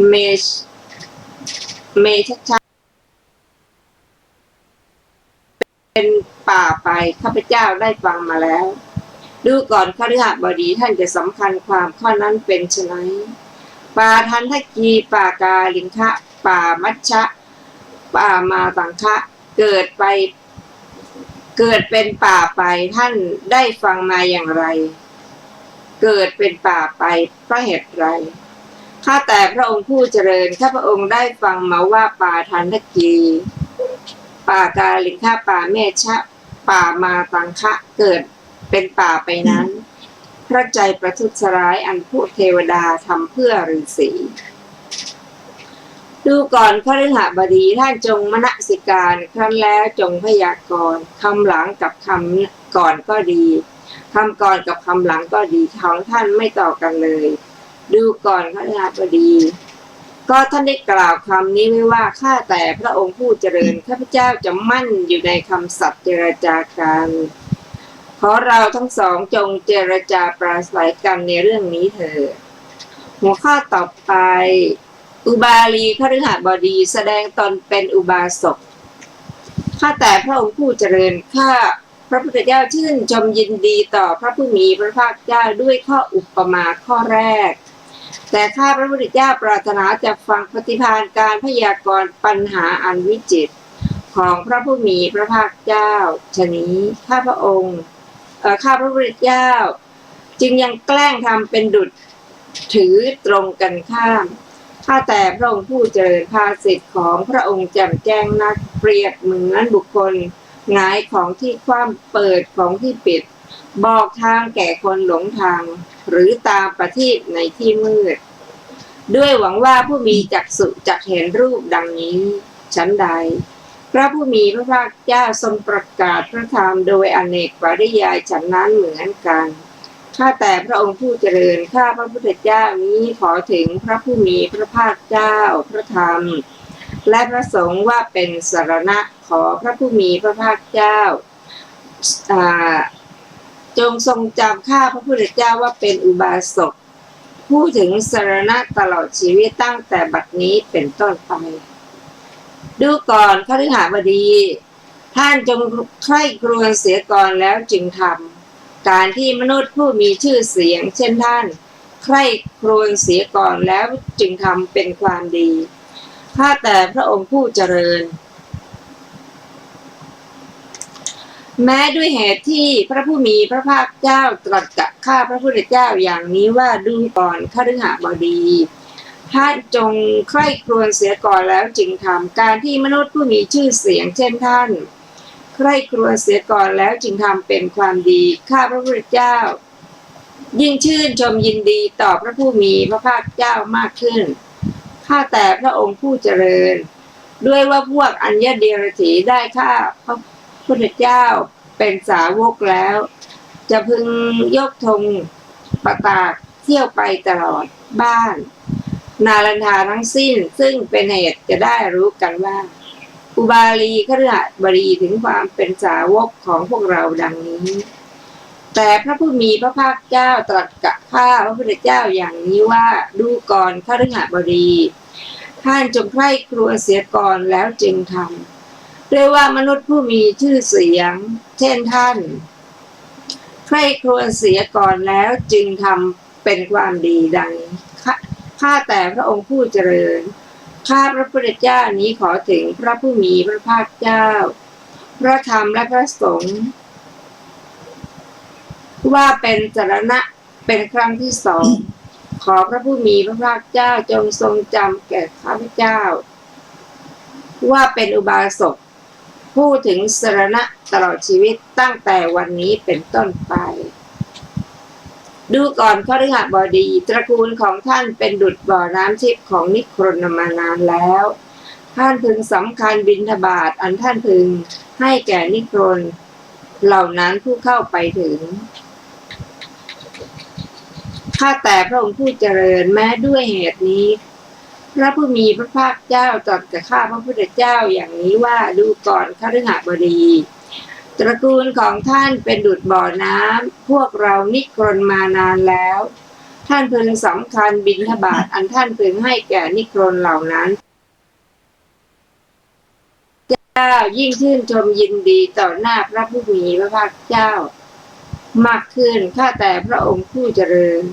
เมชยะเป็นป่าไปข้าพเจ้าได้ฟังมาแล้วดูก่อนคฤหบดีท่านจะสำคัญความข้อนั้นเป็นไฉนป่าทันทกีป่ากาลิงคะป่ามัชชะป่ามาตังคะเกิดเป็นป่าไปท่านได้ฟังมาอย่างไรเกิดเป็นป่าไปเพราะเหตุไรข้าแต่พระองค์ผู้เจริญข้าพระองค์ได้ฟังมาว่าป่าทันทกีป่ากาลิงคะป่าเมชะป่ามาตังคะเกิดเป็นป่าไปนั้นพระใจประทุษร้ายอันพวกเทวดาทำเพื่อฤาษีดูก่อนคฤหบดีท่านจงมนสิการครั้นแล้วจงพยากรณ์คำหลังกับคำก่อนก็ดีคำก่อนกับคำหลังก็ดีของท่านไม่ต่อกันเลยดูก่อนคฤหบดี ก็ท่านได้กล่าวคำนี้ไว้ว่าข้าแต่พระองค์ผู้เจริญข้าพเจ้าจะมั่นอยู่ในคำสัตย์เจรจากันขอเราทั้งสองจงเจรจาปราศัยกันในเรื่องนี้เถิดหัวข้อต่อไปอุบาลีคฤหบดีแสดงตนเป็นอุบาสกข้าแต่พระองค์ผู้เจริญข้าพระพุทธเจ้าชื่นชมยินดีต่อพระผู้มีพระภาคเจ้าด้วยข้ออุปมาข้อแรกแต่ข้าพระพุทธเจ้าปรารถนาจะฟังปฏิภาณการพยากรณ์ปัญหาอันวิจิตรของพระผู้มีพระภาคเจ้าฉะนี้ข้าพระองค์ข้าพระพุทธเจ้าจึงยังแกล้งทำเป็นดุจถือตรงกันข้ามข้าแต่พระองค์ผู้เจริญภาสิทธิ์ของพระองค์แจ่มแจ้งนักเปรียบเหมือนบุคคลหงายของที่คว่ำเปิดของที่ปิดบอกทางแก่คนหลงทางหรือตามประทีปในที่มืดด้วยหวังว่าผู้มีจักษุจักเห็นรูปดังนี้ฉันใดพระผู้มีพระภาคเจ้าทรงประกาศพระธรรมโดยอเนกปริยายฉันนั้นเหมือนกันข้าแต่พระองค์ผู้เจริญข้าพระพุทธเจ้านี้ขอถึงพระผู้มีพระภาคเจ้าพระธรรมและพระสงฆ์ว่าเป็นสรณะขอพระผู้มีพระภาคเจ้าจงทรงจำข้าพระพุทธเจ้าว่าเป็นอุบาสกผู้ถึงสรณะตลอดชีวิตตั้งแต่บัดนี้เป็นต้นไปดูก่อนคฤหบดีท่านจงใคร่ครวญเสียก่อนแล้วจึงทำการที่มนุษย์ผู้มีชื่อเสียงเช่นท่านใคร่ครวญเสียก่อนแล้วจึงทำเป็นความดีข้าแต่พระองค์ผู้เจริญแม้ด้วยเหตุที่พระผู้มีพระภาคเจ้าตรัสกับข้าพระพุทธเจ้าอย่างนี้ว่าดูก่อนคฤหบดีท่านจงใคร่ครวญเสียก่อนแล้วจึงทำการที่มนุษย์ผู้มีชื่อเสียงเช่นท่านใคร่ครวญเสียก่อนแล้วจึงทำเป็นความดีข้าพระพุทธเจ้ายิ่งชื่นชมยินดีต่อพระผู้มีพระภาคเจ้ามากขึ้นข้าแต่พระองค์ผู้เจริญด้วยว่าพวกอัญญเดรถีได้ข้าพระพุทธเจ้าเป็นสาวกแล้วจะพึงยกธงประกาศเที่ยวไปตลอดบ้านนาลันทาทั้งสิ้นซึ่งเป็นเหตุจะได้รู้กันว่าอุบาลีคฤหบดีถึงความเป็นสาวกของพวกเราดังนี้แต่พระผู้มีพระภาคเจ้าตรัสกับข้าพระพุทธเจ้าอย่างนี้ว่าดูก่อนคฤหบดีท่านจงใคร่ครวญเสียก่อนแล้วจึงทำด้วยว่ามนุษย์ผู้มีชื่อเสียงเช่นท่านใคร่ครวญเสียก่อนแล้วจึงทำเป็นความดีดังข้าแต่พระองค์ผู้เจริญข้าพระพุทธเจ้านี้ขอถึงพระผู้มีพระภาคเจ้าพระธรรมและพระสงฆ์ว่าเป็นสรณะเป็นครั้งที่สองขอพระผู้มีพระภาคเจ้าจงทรงจำแก่ข้าพเจ้าว่าเป็นอุบาสกผู้ถึงสรณะตลอดชีวิตตั้งแต่วันนี้เป็นต้นไปดูก่อนคฤหบดีตระกูลของท่านเป็นดุจบ่อน้ำทิพย์ของนิครนมานานแล้วท่านพึงสำคัญบิณฑบาตอันท่านพึงให้แก่นิครนเหล่านั้นผู้เข้าไปถึงข้าแต่พระองค์ผู้เจริญแม้ด้วยเหตุนี้พระผู้มีพระภาคเจ้าตรัสกับข้าพระพุทธเจ้าอย่างนี้ว่าดูก่อนคฤหบดีตระกูลของท่านเป็นดุจบ่อน้ำพวกเรานิครนมานานแล้วท่านพึงสำคัญบิณฑบาตอันท่านพึงให้แก่นิครนเหล่านั้นเจ้ายิ่งชื่นชมยินดีต่อหน้าพระผู้มีพระภาคเจ้ามากขึ้นข้าแต่พระองค์ผู้เจริญ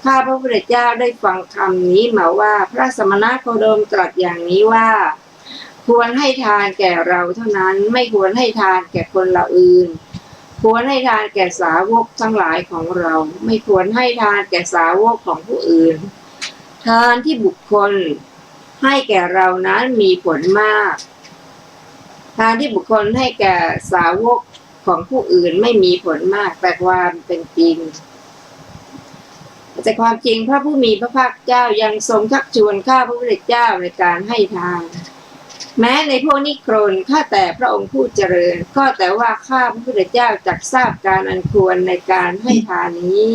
ข้าพระพุทธเจ้าได้ฟังคำนี้มาว่าพระสมณโคดมตรัสอย่างนี้ว่าควรให้ทานแก่เราเท่านั้นไม่ควรให้ทานแก่คนเหล่าอื่นควรให้ทานแก่สาวกทั้งหลายของเราไม่ควรให้ทานแก่สาวกของผู้อื่นทานที่บุคคลให้แก่เรานั้นมีผลมากทานที่บุคคลให้แก่สาวกของผู้อื่นไม่มีผลมากแต่ความเป็นจริงแต่ความจริงพระผู้มีพระภาคเจ้ายังทรงชักชวนข้าพระพุทธเจ้าในการให้ทานแม้ในพวกนิครนข้าแต่พระองค์ผู้เจริญก็แต่ว่าข้าพระพุทธเจ้าจักทราบการอันควรในการให้ทานนี้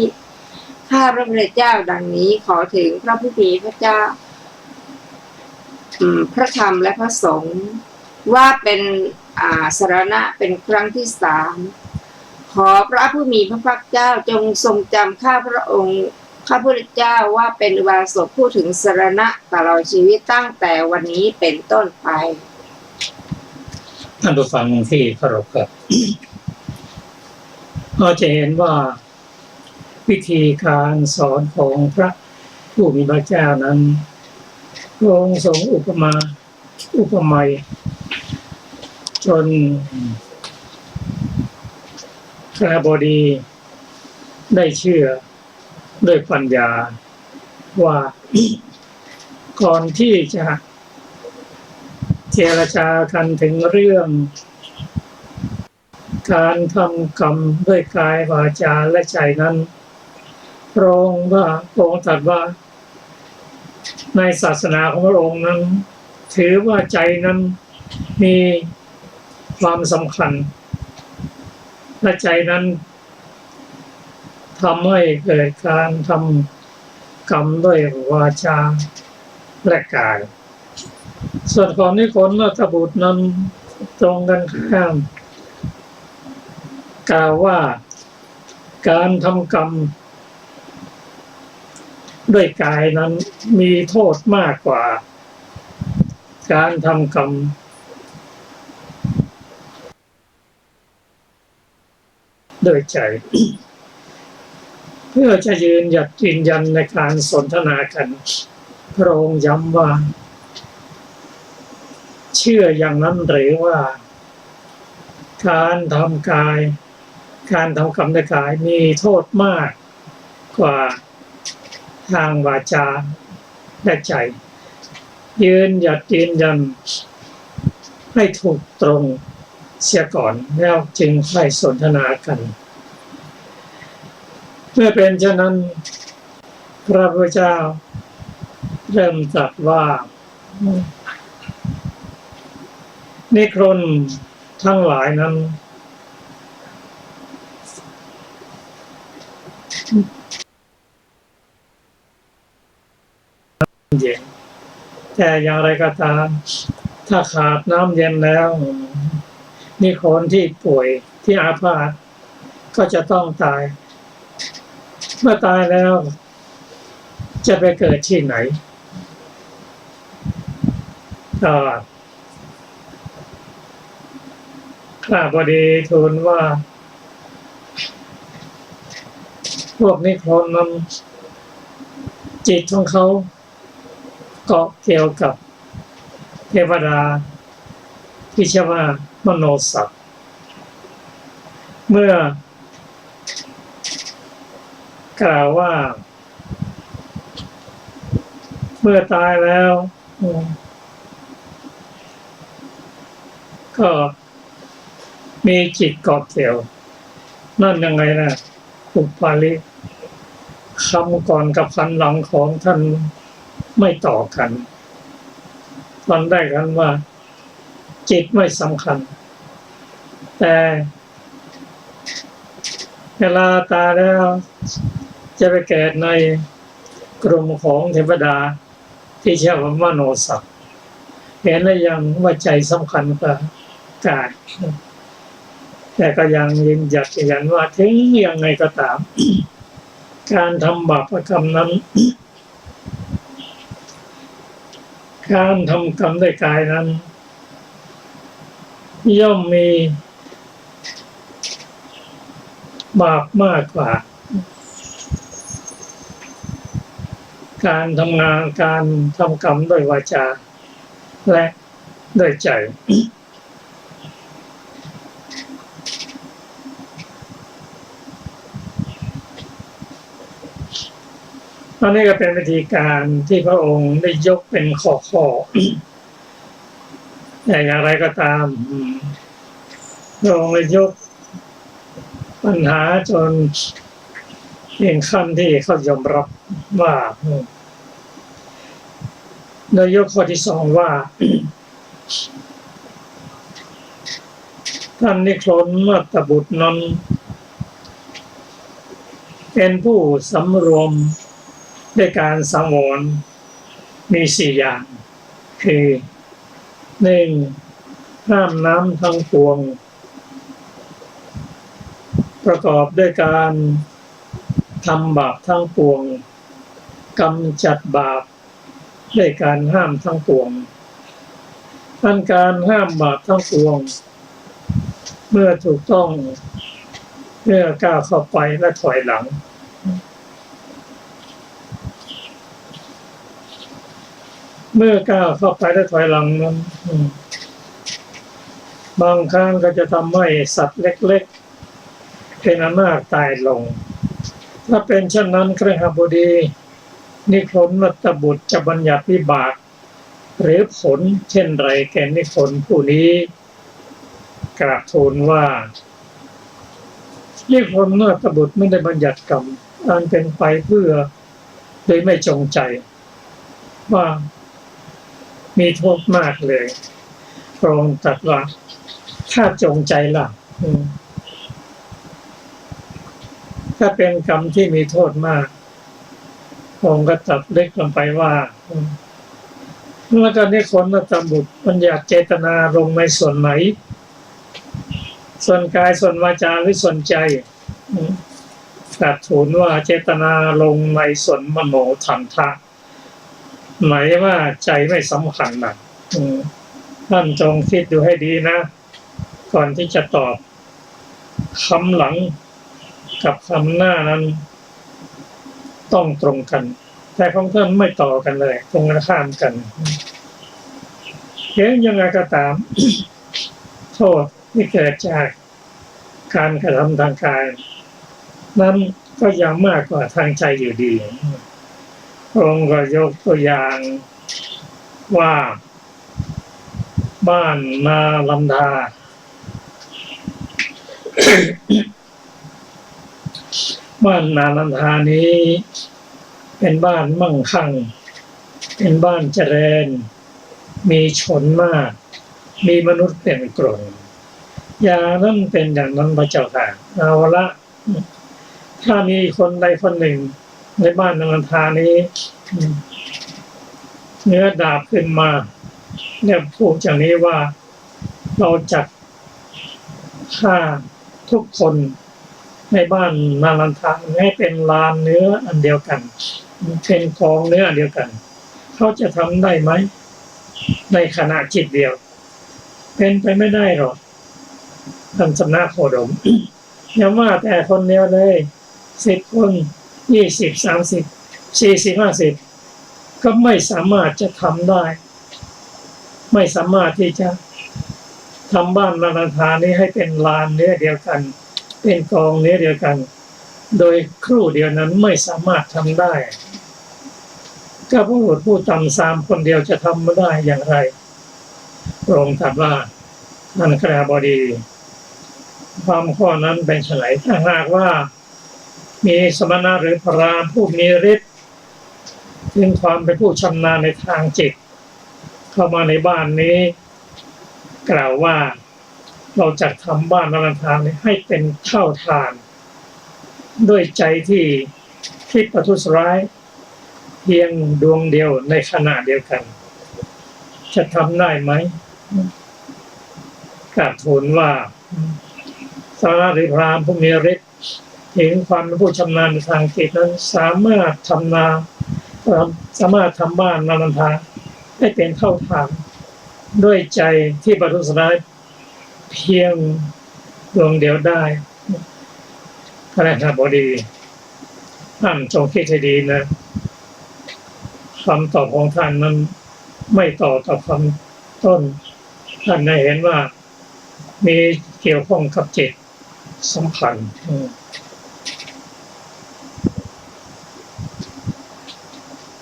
ข้าพระพุทธเจ้าดังนี้ขอถึงพระผู้มีพระเจ้า พระธรรมและพระสงฆ์ว่าเป็นสรณะเป็นครั้งที่3ขอพระผู้มีพระภาคเจ้าจงทรงจำข้าพระองค์ข้าพระเจ้าว่าเป็นอุบาสกผู้ถึงสรณะตลอดชีวิตตั้งแต่วันนี้เป็นต้นไปท่านผู้ฟังที่เคารพครับ เราจะเห็นว่าวิธีการสอนของพระผู้มีพระเจ้านั้นพระองค์ทรงอุปมาอุปไมยจนขณบดีได้เชื่อด้วยปัญญาว่า ก่อนที่จะเจรจากันถึงเรื่องการทำกรรมด้วยกายวาจาและใจนั้นพระองค์ตรัสว่าในศาสนาของพระองค์นั้นถือว่าใจนั้นมีความสำคัญและใจนั้นทำให้เกิดการทำกรรมด้วยวาจาและกายส่วนของนิโครธบุตรนั้นตรงกันข้ามกล่าวว่าการทำกรรมด้วยกายนั้นมีโทษมากกว่าการทำกรรมด้วยใจ เพื่อจะยืนยันในการสนทนากันพระองค์ย้ำว่าเชื่ออย่างนั้นหรือว่าการทำกายการทำกรรมด้วยกายมีโทษมากกว่าทางวาจาและใจยืนยันให้ถูกตรงเสียก่อนแล้วจึงค่อยสนทนากันเมื่อเป็นเช่นนั้นพระพุทธเจ้าเริ่มตรัสว่านิครนทั้งหลายนั้นเย็นแต่อย่างไรก็ตามถ้าขาดน้ำเย็นแล้วนิครนที่ป่วยที่อาพาธก็จะต้องตายเมื่อตายแล้วจะไปเกิดที่ไหนข้าพอดีทูลว่าพวกนิครนนั้นจิตของเขาเกาะเกี่ยวกับเทวดาที่ชื่อว่ามโนสัตว์เมื่อกล่าวว่าเมื่อตายแล้วก็มีจิตเกาะเกี่ยวนั่นยังไงนะอุปาลิคำก่อนกับคำหลังของท่านไม่ต่อกันตอนได้กันว่าจิตไม่สำคัญแต่เวลาตายแล้วจะไปเกิดในกลุ่มของเทวดาที่ชื่อว่ามโนสัตว์เห็นแล้วยังว่าใจสำคัญกว่ากายแต่ก็ยังยืนยันว่าถึงยังไงก็ตาม การทำบาปกรรมนั้น การทำกรรมด้วยกายนั้นย่อมมีบาปมากกว่าการทำงานการทำกรรมด้วยวาจาและด้วยใจ อันนี้ก็เป็นวิธีการที่พระองค์ได้ยกเป็นข้อ แต่อย่างไรก็ตามพระองค์ได้ยกปัญหาจนเองขั้นที่เขายอมรับว่าโดยยกข้อที่2ว่า ท่านนิครนมัตตบุตรนั้นเป็นผู้สำรวมด้วยการสังวรมี4อย่าง คือหนึ่งห้ามน้ำทั้งปวงประกอบด้วยการทำบาปทั้งปวงกำจัดบาปด้วยการห้ามทั้งปวงอันการห้ามบาปทั้งปวงเมื่อถูกต้องเมื่อก้าวเข้าไปและถอยหลังเมื่อก้าวเข้าไปและถอยหลังนั้นบางครั้งก็จะทำให้สัตว์เล็กๆเป็นอันมากตายลงถ้าเป็นเช่นนั้นคฤหบดีนิครนมัตตบุตรจะบัญญัติวิบากหรือผลเช่นไรแก่นิครนผู้นี้กราบทูลว่านิครนมัตตบุตรไม่ได้บัญญัติกรรมอันเป็นไปเพื่อโดยไม่จงใจว่ามีโทษมากเลยพระองค์ตรัสว่าถ้าจงใจล่ะถ้าเป็นกรรมที่มีโทษมากพระองค์ก็ตรัสเล็กลงไปว่าแล้วก็นิครนมัตตบุตรบัญญัติเจตนาลงในส่วนไหนส่วนกายส่วนวาจาหรือส่วนใจกราบทูลว่าเจตนาลงในส่วนมโนทันทะหมายว่าใจไม่สำคัญนะท่านจงคิดดูให้ดีนะก่อนที่จะตอบคำหลังกับคำหน้านั้นต้องตรงกันแต่ของท่านไม่ต่อกันเลยตรงกันข้ามกันยังไงก็ตาม โทษที่เกิดจากการกระทำทางกายนั้นก็ยังมากกว่าทางใจอยู่ดีพระองค์ก็ยกตัวอย่างว่าบ้านนาลันทา บ้านนาลันทานี้เป็นบ้านมั่งคั่งเป็นบ้านเจริญมีชนมากมีมนุษย์เป็นกลุ่มอย่างนั้นเป็นอย่างนั้นพระเจ้าค่ะเอาละถ้ามีคนใดคนหนึ่งในบ้านนาลันทานี้เนื้อดาบขึ้นมาเนี่ยพูดอย่างนี้ว่าเราจัดฆ่าทุกคนในบ้านนาลันทาให้เป็นลานเนื้ออันเดียวกันเป็นกองเนื้ออันเดียวกันเขาจะทำได้ไหมในขณะจิตเดียวเป็นไปไม่ได้หรอกท่านสำนักโคดม อย่าว่าแต่คนเดียวเลย10 คน20 30 40 50ก็ไม่สามารถจะทำได้ไม่สามารถที่จะทำบ้านนาลันทานี้ให้เป็นลานเนื้อเดียวกันเป็นกองเนื้อเดียวกันโดยครู่เดียวนั้นไม่สามารถทำได้ก็ผู้ต่ำ3คนเดียวจะทำไม่ได้อย่างไรพระองค์ตรัสว่าท่านคฤบดีความข้อนั้นเป็นไฉนถ้าหากว่ามีสมณะหรือพราหมณ์ผู้มีฤทธิ์ถึงความเป็นผู้ชำนาญในทางจิตเข้ามาในบ้านนี้กล่าวว่าเราจัดทำบ้านนาลันทาให้เป็นเท่าทานด้วยใจที่คิดประทุษร้ายเพียงดวงเดียวในขณะเดียวกันจะทำได้ไหมกราบทูลว่าสมณะหรือพราหมณ์ผู้มีฤทธิ์ถึงความเป็นผู้ชำนาญในทางจิตนั้นสามารถทำบ้านนาลันทาให้เป็นเท่าทานด้วยใจที่ประทุษร้ายเพียงดวงเดียวได้พระคฤบดีท่านจงคิดให้ดีนะคำตอบของท่านนั้นไม่ต่อคำต้นท่านได้เห็นว่ามีเกี่ยวข้องกับจิตสัมพันธ์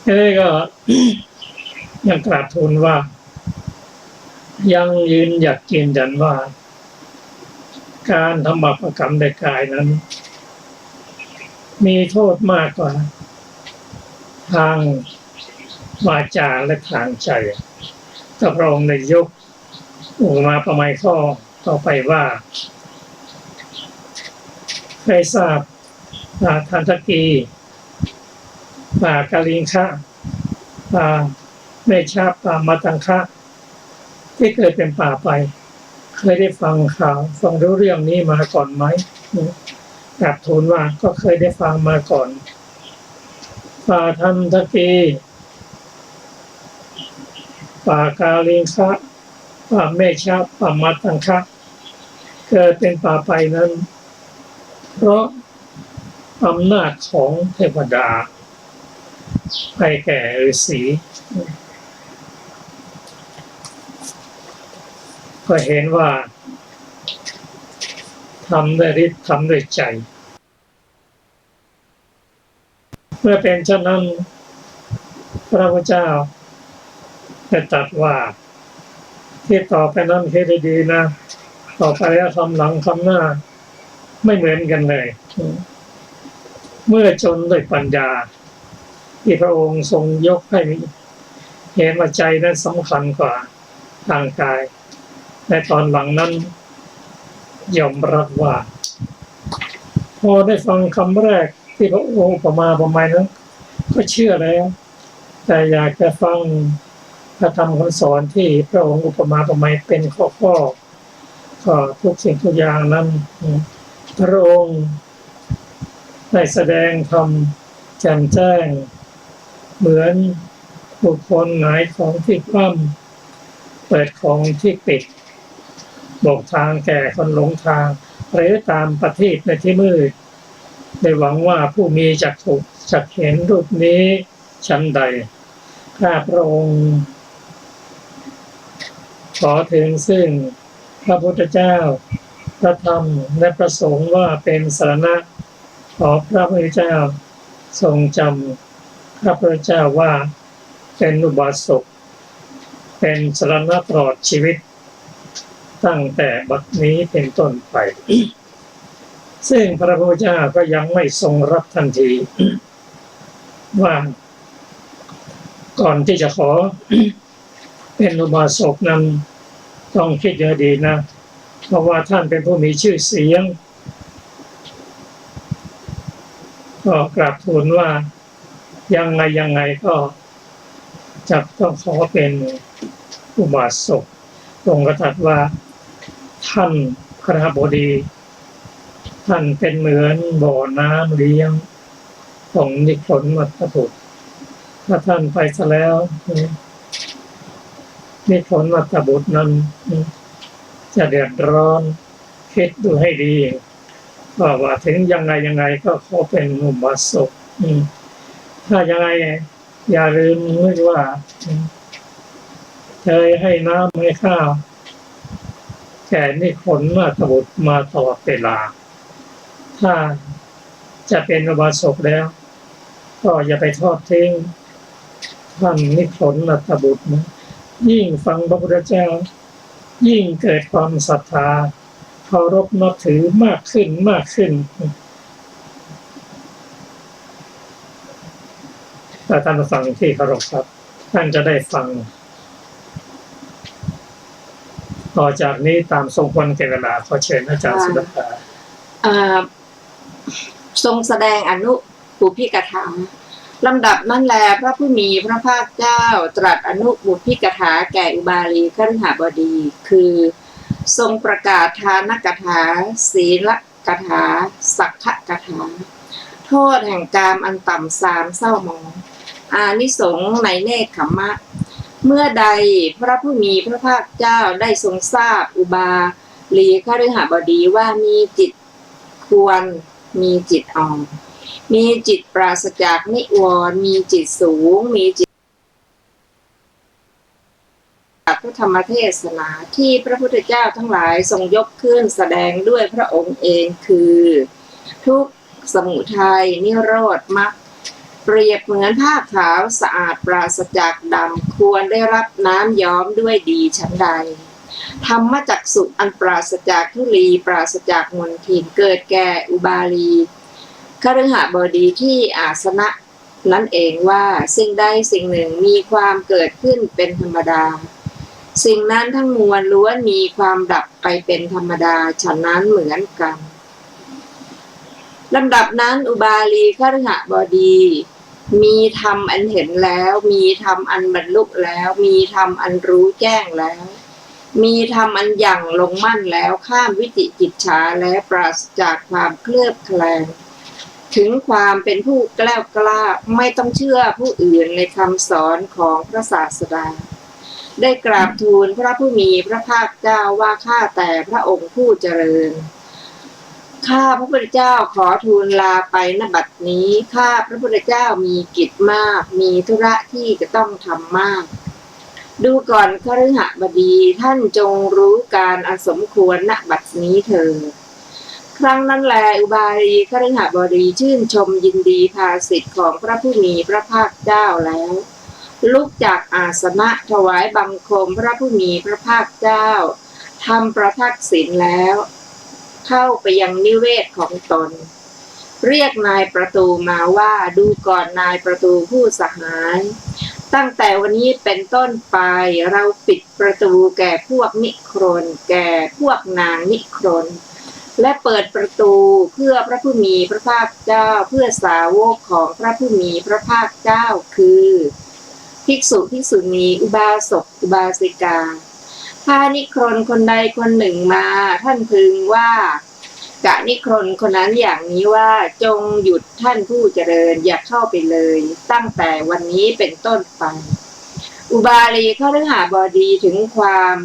นี่ก็ ยังกราบทูลว่ายังยืนยันว่าการทำบาปกรรมในกายนั้นมีโทษมากกว่าทางวาจาและทางใจถ้าพระองค์ได้ยกอุปมาประไมยข้อต่อไปว่าใครทราบทันตกีป่ากาลิงคะป่า ไม่ชาบป่ามาตังคะที่เคยเป็นป่าไปเคยได้ฟังข่าวฟังรู้เรื่องนี้มาก่อนไหมกราบทูลว่าก็เคยได้ฟังมาก่อนป่าทันทกีป่ากาลิงคะป่าเมชาป่ามาตังคะเกิดเป็นป่าไปนั้นเพราะอำนาจของเทวดาให้แก่ฤาษีก็เห็นว่าทำด้วยฤทธิ์ทำด้วยใจเมื่อเป็นเช่นนั้นพระพุทธเจ้าได้ตรัสว่าที่ต่อไปนั้นคิดดีๆนะต่อไปแล้วคำหลังคำหน้าไม่เหมือนกันเลยเมื่อจนด้วยปัญญาที่พระองค์ทรงยกให้เห็นว่าใจนั้นสำคัญกว่าทางกายในตอนหลังนั้นยอมรับว่าพอได้ฟังคำแรกที่พระองค์อุปมาอุปไมยนั้นก็เชื่อแล้วแต่อยากจะฟังพระธรรมคำสอนที่พระองค์อุปมาอุปไมยเป็นข้อก็ทุกสิ่งทุกอย่างนั้นพระองค์ได้แสดงธรรมแจ่มแจ้งเหมือนบุคคลหงายของที่คว่ำเปิดของที่ปิดบอกทางแก่คนหลงทางหรือตามประทีปในที่มืดได้หวังว่าผู้มีจักษุจักเห็นรูปนี้ชั้นใดข้าพระองค์ขอถึงซึ่งพระพุทธเจ้าพระธรรมและพระสงฆ์ว่าเป็นสรณะขอพระพุทธเจ้าทรงจำพระพุทธเจ้าว่าเป็นอุบาสกเป็นสรณะตลอดชีวิตตั้งแต่บัดนี้เป็นต้นไป ซึ่งพระพุทธเจ้าก็ยังไม่ทรงรับทันที ว่าก่อนที่จะขอ เป็นอุบาสกนั้นต้องคิดเยอะดีนะเพราะว่าท่านเป็นผู้มีชื่อเสียงก็กราบทูลว่ายังไงก็จะต้องขอเป็นอุบาสกทรงกระตัดว่าท่านคฤหบดีท่านเป็นเหมือนบ่อน้ำเลี้ยงของนิครนวัตบุตรถ้าท่านไปซะแล้วนิครนวัตบุตรนั้นจะเดือดร้อนคิดดูให้ดีว่าถึงยังไงก็ขอเป็นอุบาสกถ้ายังไงอย่าลืมว่าเคยให้น้ำให้ข้าวแก่นิครนวัตบุตรมาตลอดเวลาถ้าจะเป็นอุบาสกแล้วก็อย่าไปทอดทิ้งท่านนิครนวัตบุตรนะยิ่งฟังพระพุทธเจ้ายิ่งเกิดความศรัทธาเคารพนับถือมากขึ้นถ้าท่านฟังที่เคารพครับท่านจะได้ฟังต่อจากนี้ตามทรงควรแก่เวลาขอเชิญอาจารย์สุดาทรงแสดงอนุปุพพิกถาลำดับนั้นแลพระผู้มีพระภาคเจ้าตรัสอนุปุพพิกถาแก่อุบาลีคฤหบดีคือทรงประกาศทานกถาศีลกถาสักขกถาโทษแห่งกามอันต่ำทรามเศร้าหมองอานิสงส์ในเนกขัมมะเมื่อใดพระผู้มีพระภาคเจ้าได้ทรงทราบอุบาลีคฤหบดีว่ามีจิตควรมีจิตอ่อนมีจิตปราศจากนิวรณ์มีจิตสูงมีจิตพระธรรมเทศนาที่พระพุทธเจ้าทั้งหลายทรงยกขึ้นแสดงด้วยพระองค์เองคือทุกข์สมุทัยนิโรธมรรคเปรียบเหมือนผ้าขาวสะอาดปราศจากดำควรได้รับน้ำย้อมด้วยดีฉันใดธรรมจักษุอันปราศจากทุลีปราศจากมลทินเกิดแก่อุบาลีคฤหบดีที่อาสนะนั่นเองว่าสิ่งใดสิ่งหนึ่งมีความเกิดขึ้นเป็นธรรมดาสิ่งนั้นทั้งมวลล้วนมีความดับไปเป็นธรรมดาฉะนั้นเหมือนกันลำดับนั้นอุบาลีคฤหบดี มีธรรมอันเห็นแล้ว มีธรรมอันบรรลุแล้ว มีธรรมอันรู้แจ้งแล้ว มีธรรมอันยั่งลงมั่นแล้วข้ามวิจิกิจฉาและปราศจากความเคลือบแคลงถึงความเป็นผู้แกล้วกล้าไม่ต้องเชื่อผู้อื่นในคำสอนของพระศาสดาได้กราบทูลพระผู้มีพระภาคเจ้าว่าข้าแต่พระองค์ผู้เจริญข้าพระพุทธเจ้าขอทูลลาไปณบัดนี้ข้าพระพุทธเจ้ามีกิจมากมีธุระที่จะต้องทำมากดูก่อนคฤหบดีท่านจงรู้การอันสมควรณบัดนี้เถิดครั้งนั้นแลอุบาลีคฤหบดีชื่นชมยินดีภาสิทธิ์ของพระผู้มีพระภาคเจ้าแล้วลุกจากอาสนะถวายบังคมพระผู้มีพระภาคเจ้าทำประทักษิณแล้วเข้าไปยังนิเวศของตนเรียกนายประตูมาว่าดูก่อนนายประตูผู้สหายตั้งแต่วันนี้เป็นต้นไปเราปิดประตูแก่พวกนิครนแก่พวกนางนิครนและเปิดประตูเพื่อพระผู้มีพระภาคเจ้าเพื่อสาวกของพระผู้มีพระภาคเจ้าคือภิกษุภิกษุณีอุบาสกอุบาสิกาถ้านิครนคนใดคนหนึ่งมาท่านพึงว่ากะนิครนคนนั้นอย่างนี้ว่าจงหยุดท่านผู้เจริญอย่าเข้าไปเลยตั้งแต่วันนี้เป็นต้นไปอุบาลีคฤหบดีถึงความ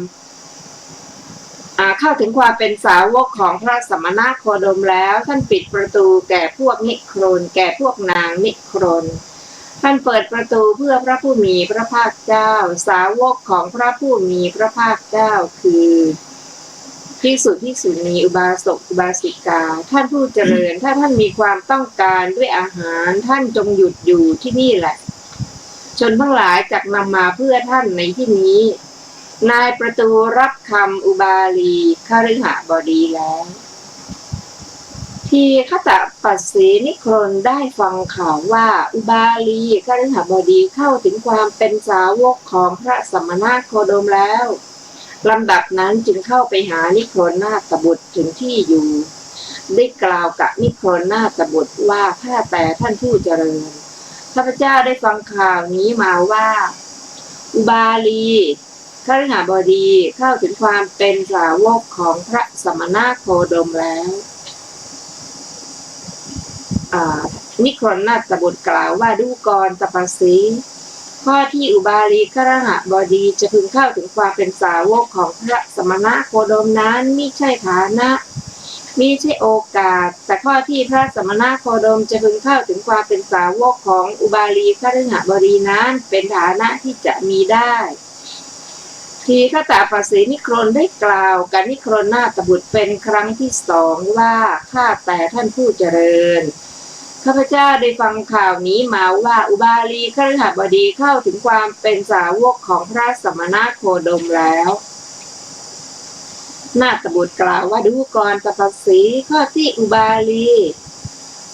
เข้าถึงความเป็นสาวกของพระสมณโคดมแล้วท่านปิดประตูแก่พวกนิครนแก่พวกนางนิครนท่านเปิดประตูเพื่อพระผู้มีพระภาคเจ้าสาวกของพระผู้มีพระภาคเจ้าคือภิกษุภิกษุณีอุบาสกอุบาสิกาท่านผู้เจริญถ้าท่านมีความต้องการด้วยอาหารท่านจงหยุดอยู่ที่นี่แหละชนทั้งหลายจักนำมาเพื่อท่านในที่นี้นายประตูรับคำอุบาลีคฤหบดีแล้วทีฆตปัสสีนิครนได้ฟังข่าวว่าอุบาลีคฤหบดีเข้าถึงความเป็นสาวกของพระสมณโคดมแล้วลำดับนั้นจึงเข้าไปหานิครนนาถบุตรถึงที่อยู่ได้กล่าวกับนิครนนาถบุตรว่าข้าแต่ท่านผู้เจริญข้าพเจ้าได้ฟังข่าวนี้มาว่าอุบาลีคฤหบดีเข้าถึงความเป็นสาวกของพระสมณโคดมแล้วนิครนนาถบุตรกล่าวว่าดูก่อนตปัสสีข้อที่อุบาลีคฤหบดีจะพึงเข้าถึงความเป็นสาวกของพระสมณโคดมนั้นมิใช่ฐานะมิใช่โอกาสแต่ข้อที่พระสมณโคดมจะพึงเข้าถึงความเป็นสาวกของอุบาลีคฤหบดีนั้นเป็นฐานะที่จะมีได้ทีฆตปัสสีนิครนได้กล่าวกับนิครนนาถบุตรเป็นครั้งที่สองว่าข้าแต่ท่านผู้เจริญข้าพเจ้าได้ฟังข่าวนี้มาว่าอุบาลีคฤหบดีเข้าถึงความเป็นสาวกของพระสมณโคดมแล้วนาถบุตรกล่าวว่าดูก่อนตปัสสีข้อที่อุบาลี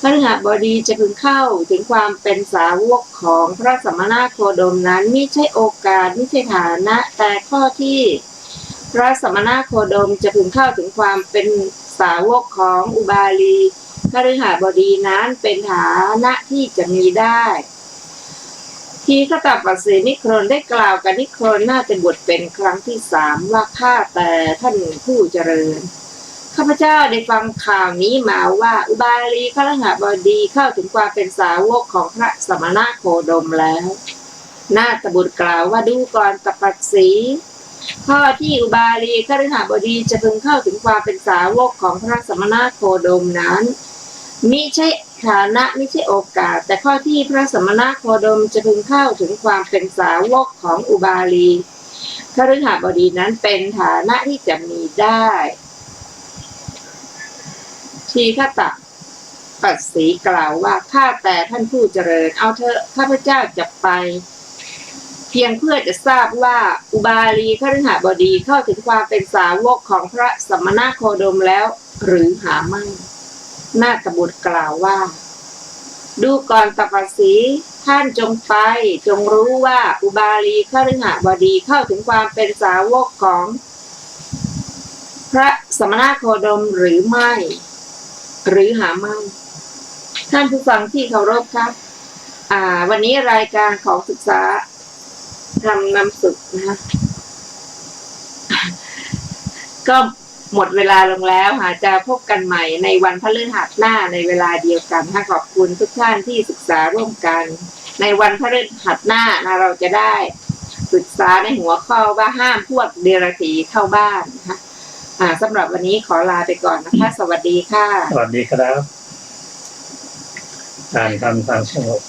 คฤหบดีจะพึงเข้าถึงความเป็นสาวกของพระสมณโคดมนั้นไม่ใช่โอกาสไม่ใช่ฐานะแต่ข้อที่พระสมณโคดมจะพึงเข้าถึงความเป็นสาวกของอุบาลีคฤหบดีนั้นเป็นฐานะที่จะมีได้ทีฆตปัสสีนิครนได้กล่าวกับนิครนนาถบุตรเป็นครั้งที่สามว่าข้าแต่ท่านผู้เจริญข้าพเจ้าได้ฟังข่าวนี้มาว่าอุบาลีคฤหบดีเข้าถึงความเป็นสาวกของพระสมณโคดมแล้วนาถบุตรกล่าวว่าดูก่อนตปัสสีข้อที่อุบาลีคฤหบดีจะพึงเข้าถึงความเป็นสาวกของพระสมณโคดมนั้นมิใช่ฐานะไม่ใช่โอกาสแต่ข้อที่พระสมณโคดมจะพึงเข้าถึงความเป็นสาวกของอุบาลีคฤหบดีนั้นเป็นฐานะที่จะมีได้ทีฆตปัสสีกล่าวว่าข้าแต่ท่านผู้เจริญเอาเถอะข้าพเจ้าจะไปเพียงเพื่อจะทราบว่าอุบาลีคฤหบดีเข้าถึงความเป็นสาวกของพระสมณโคดมแล้วหรือหาไม่นาถบุตรกล่าวว่าดูก่อนตปัสสีท่านจงไปจงรู้ว่าอุบาลีคฤหบดีเข้าถึงความเป็นสาวกของพระสมณโคดมหรือไม่หรือหาไม่ท่านผู้ฟังที่เคารพครับ วันนี้รายการของศึกษาทำนำสุขนะคะก็หมดเวลาลงแล้วค่ะจะพบกันใหม่ในวันพฤหัสหน้าในเวลาเดียวกันค่ะขอบคุณทุกท่านที่ศึกษาร่วมกันในวันพฤหัสหน้านะเราจะได้ศึกษาในหัวข้อว่าห้ามพวกเดรัจฉีเข้าบ้านนะคะสำหรับวันนี้ขอลาไปก่อนนะคะสวัสดีค่ะสวัสดีครับการทำทางสงบ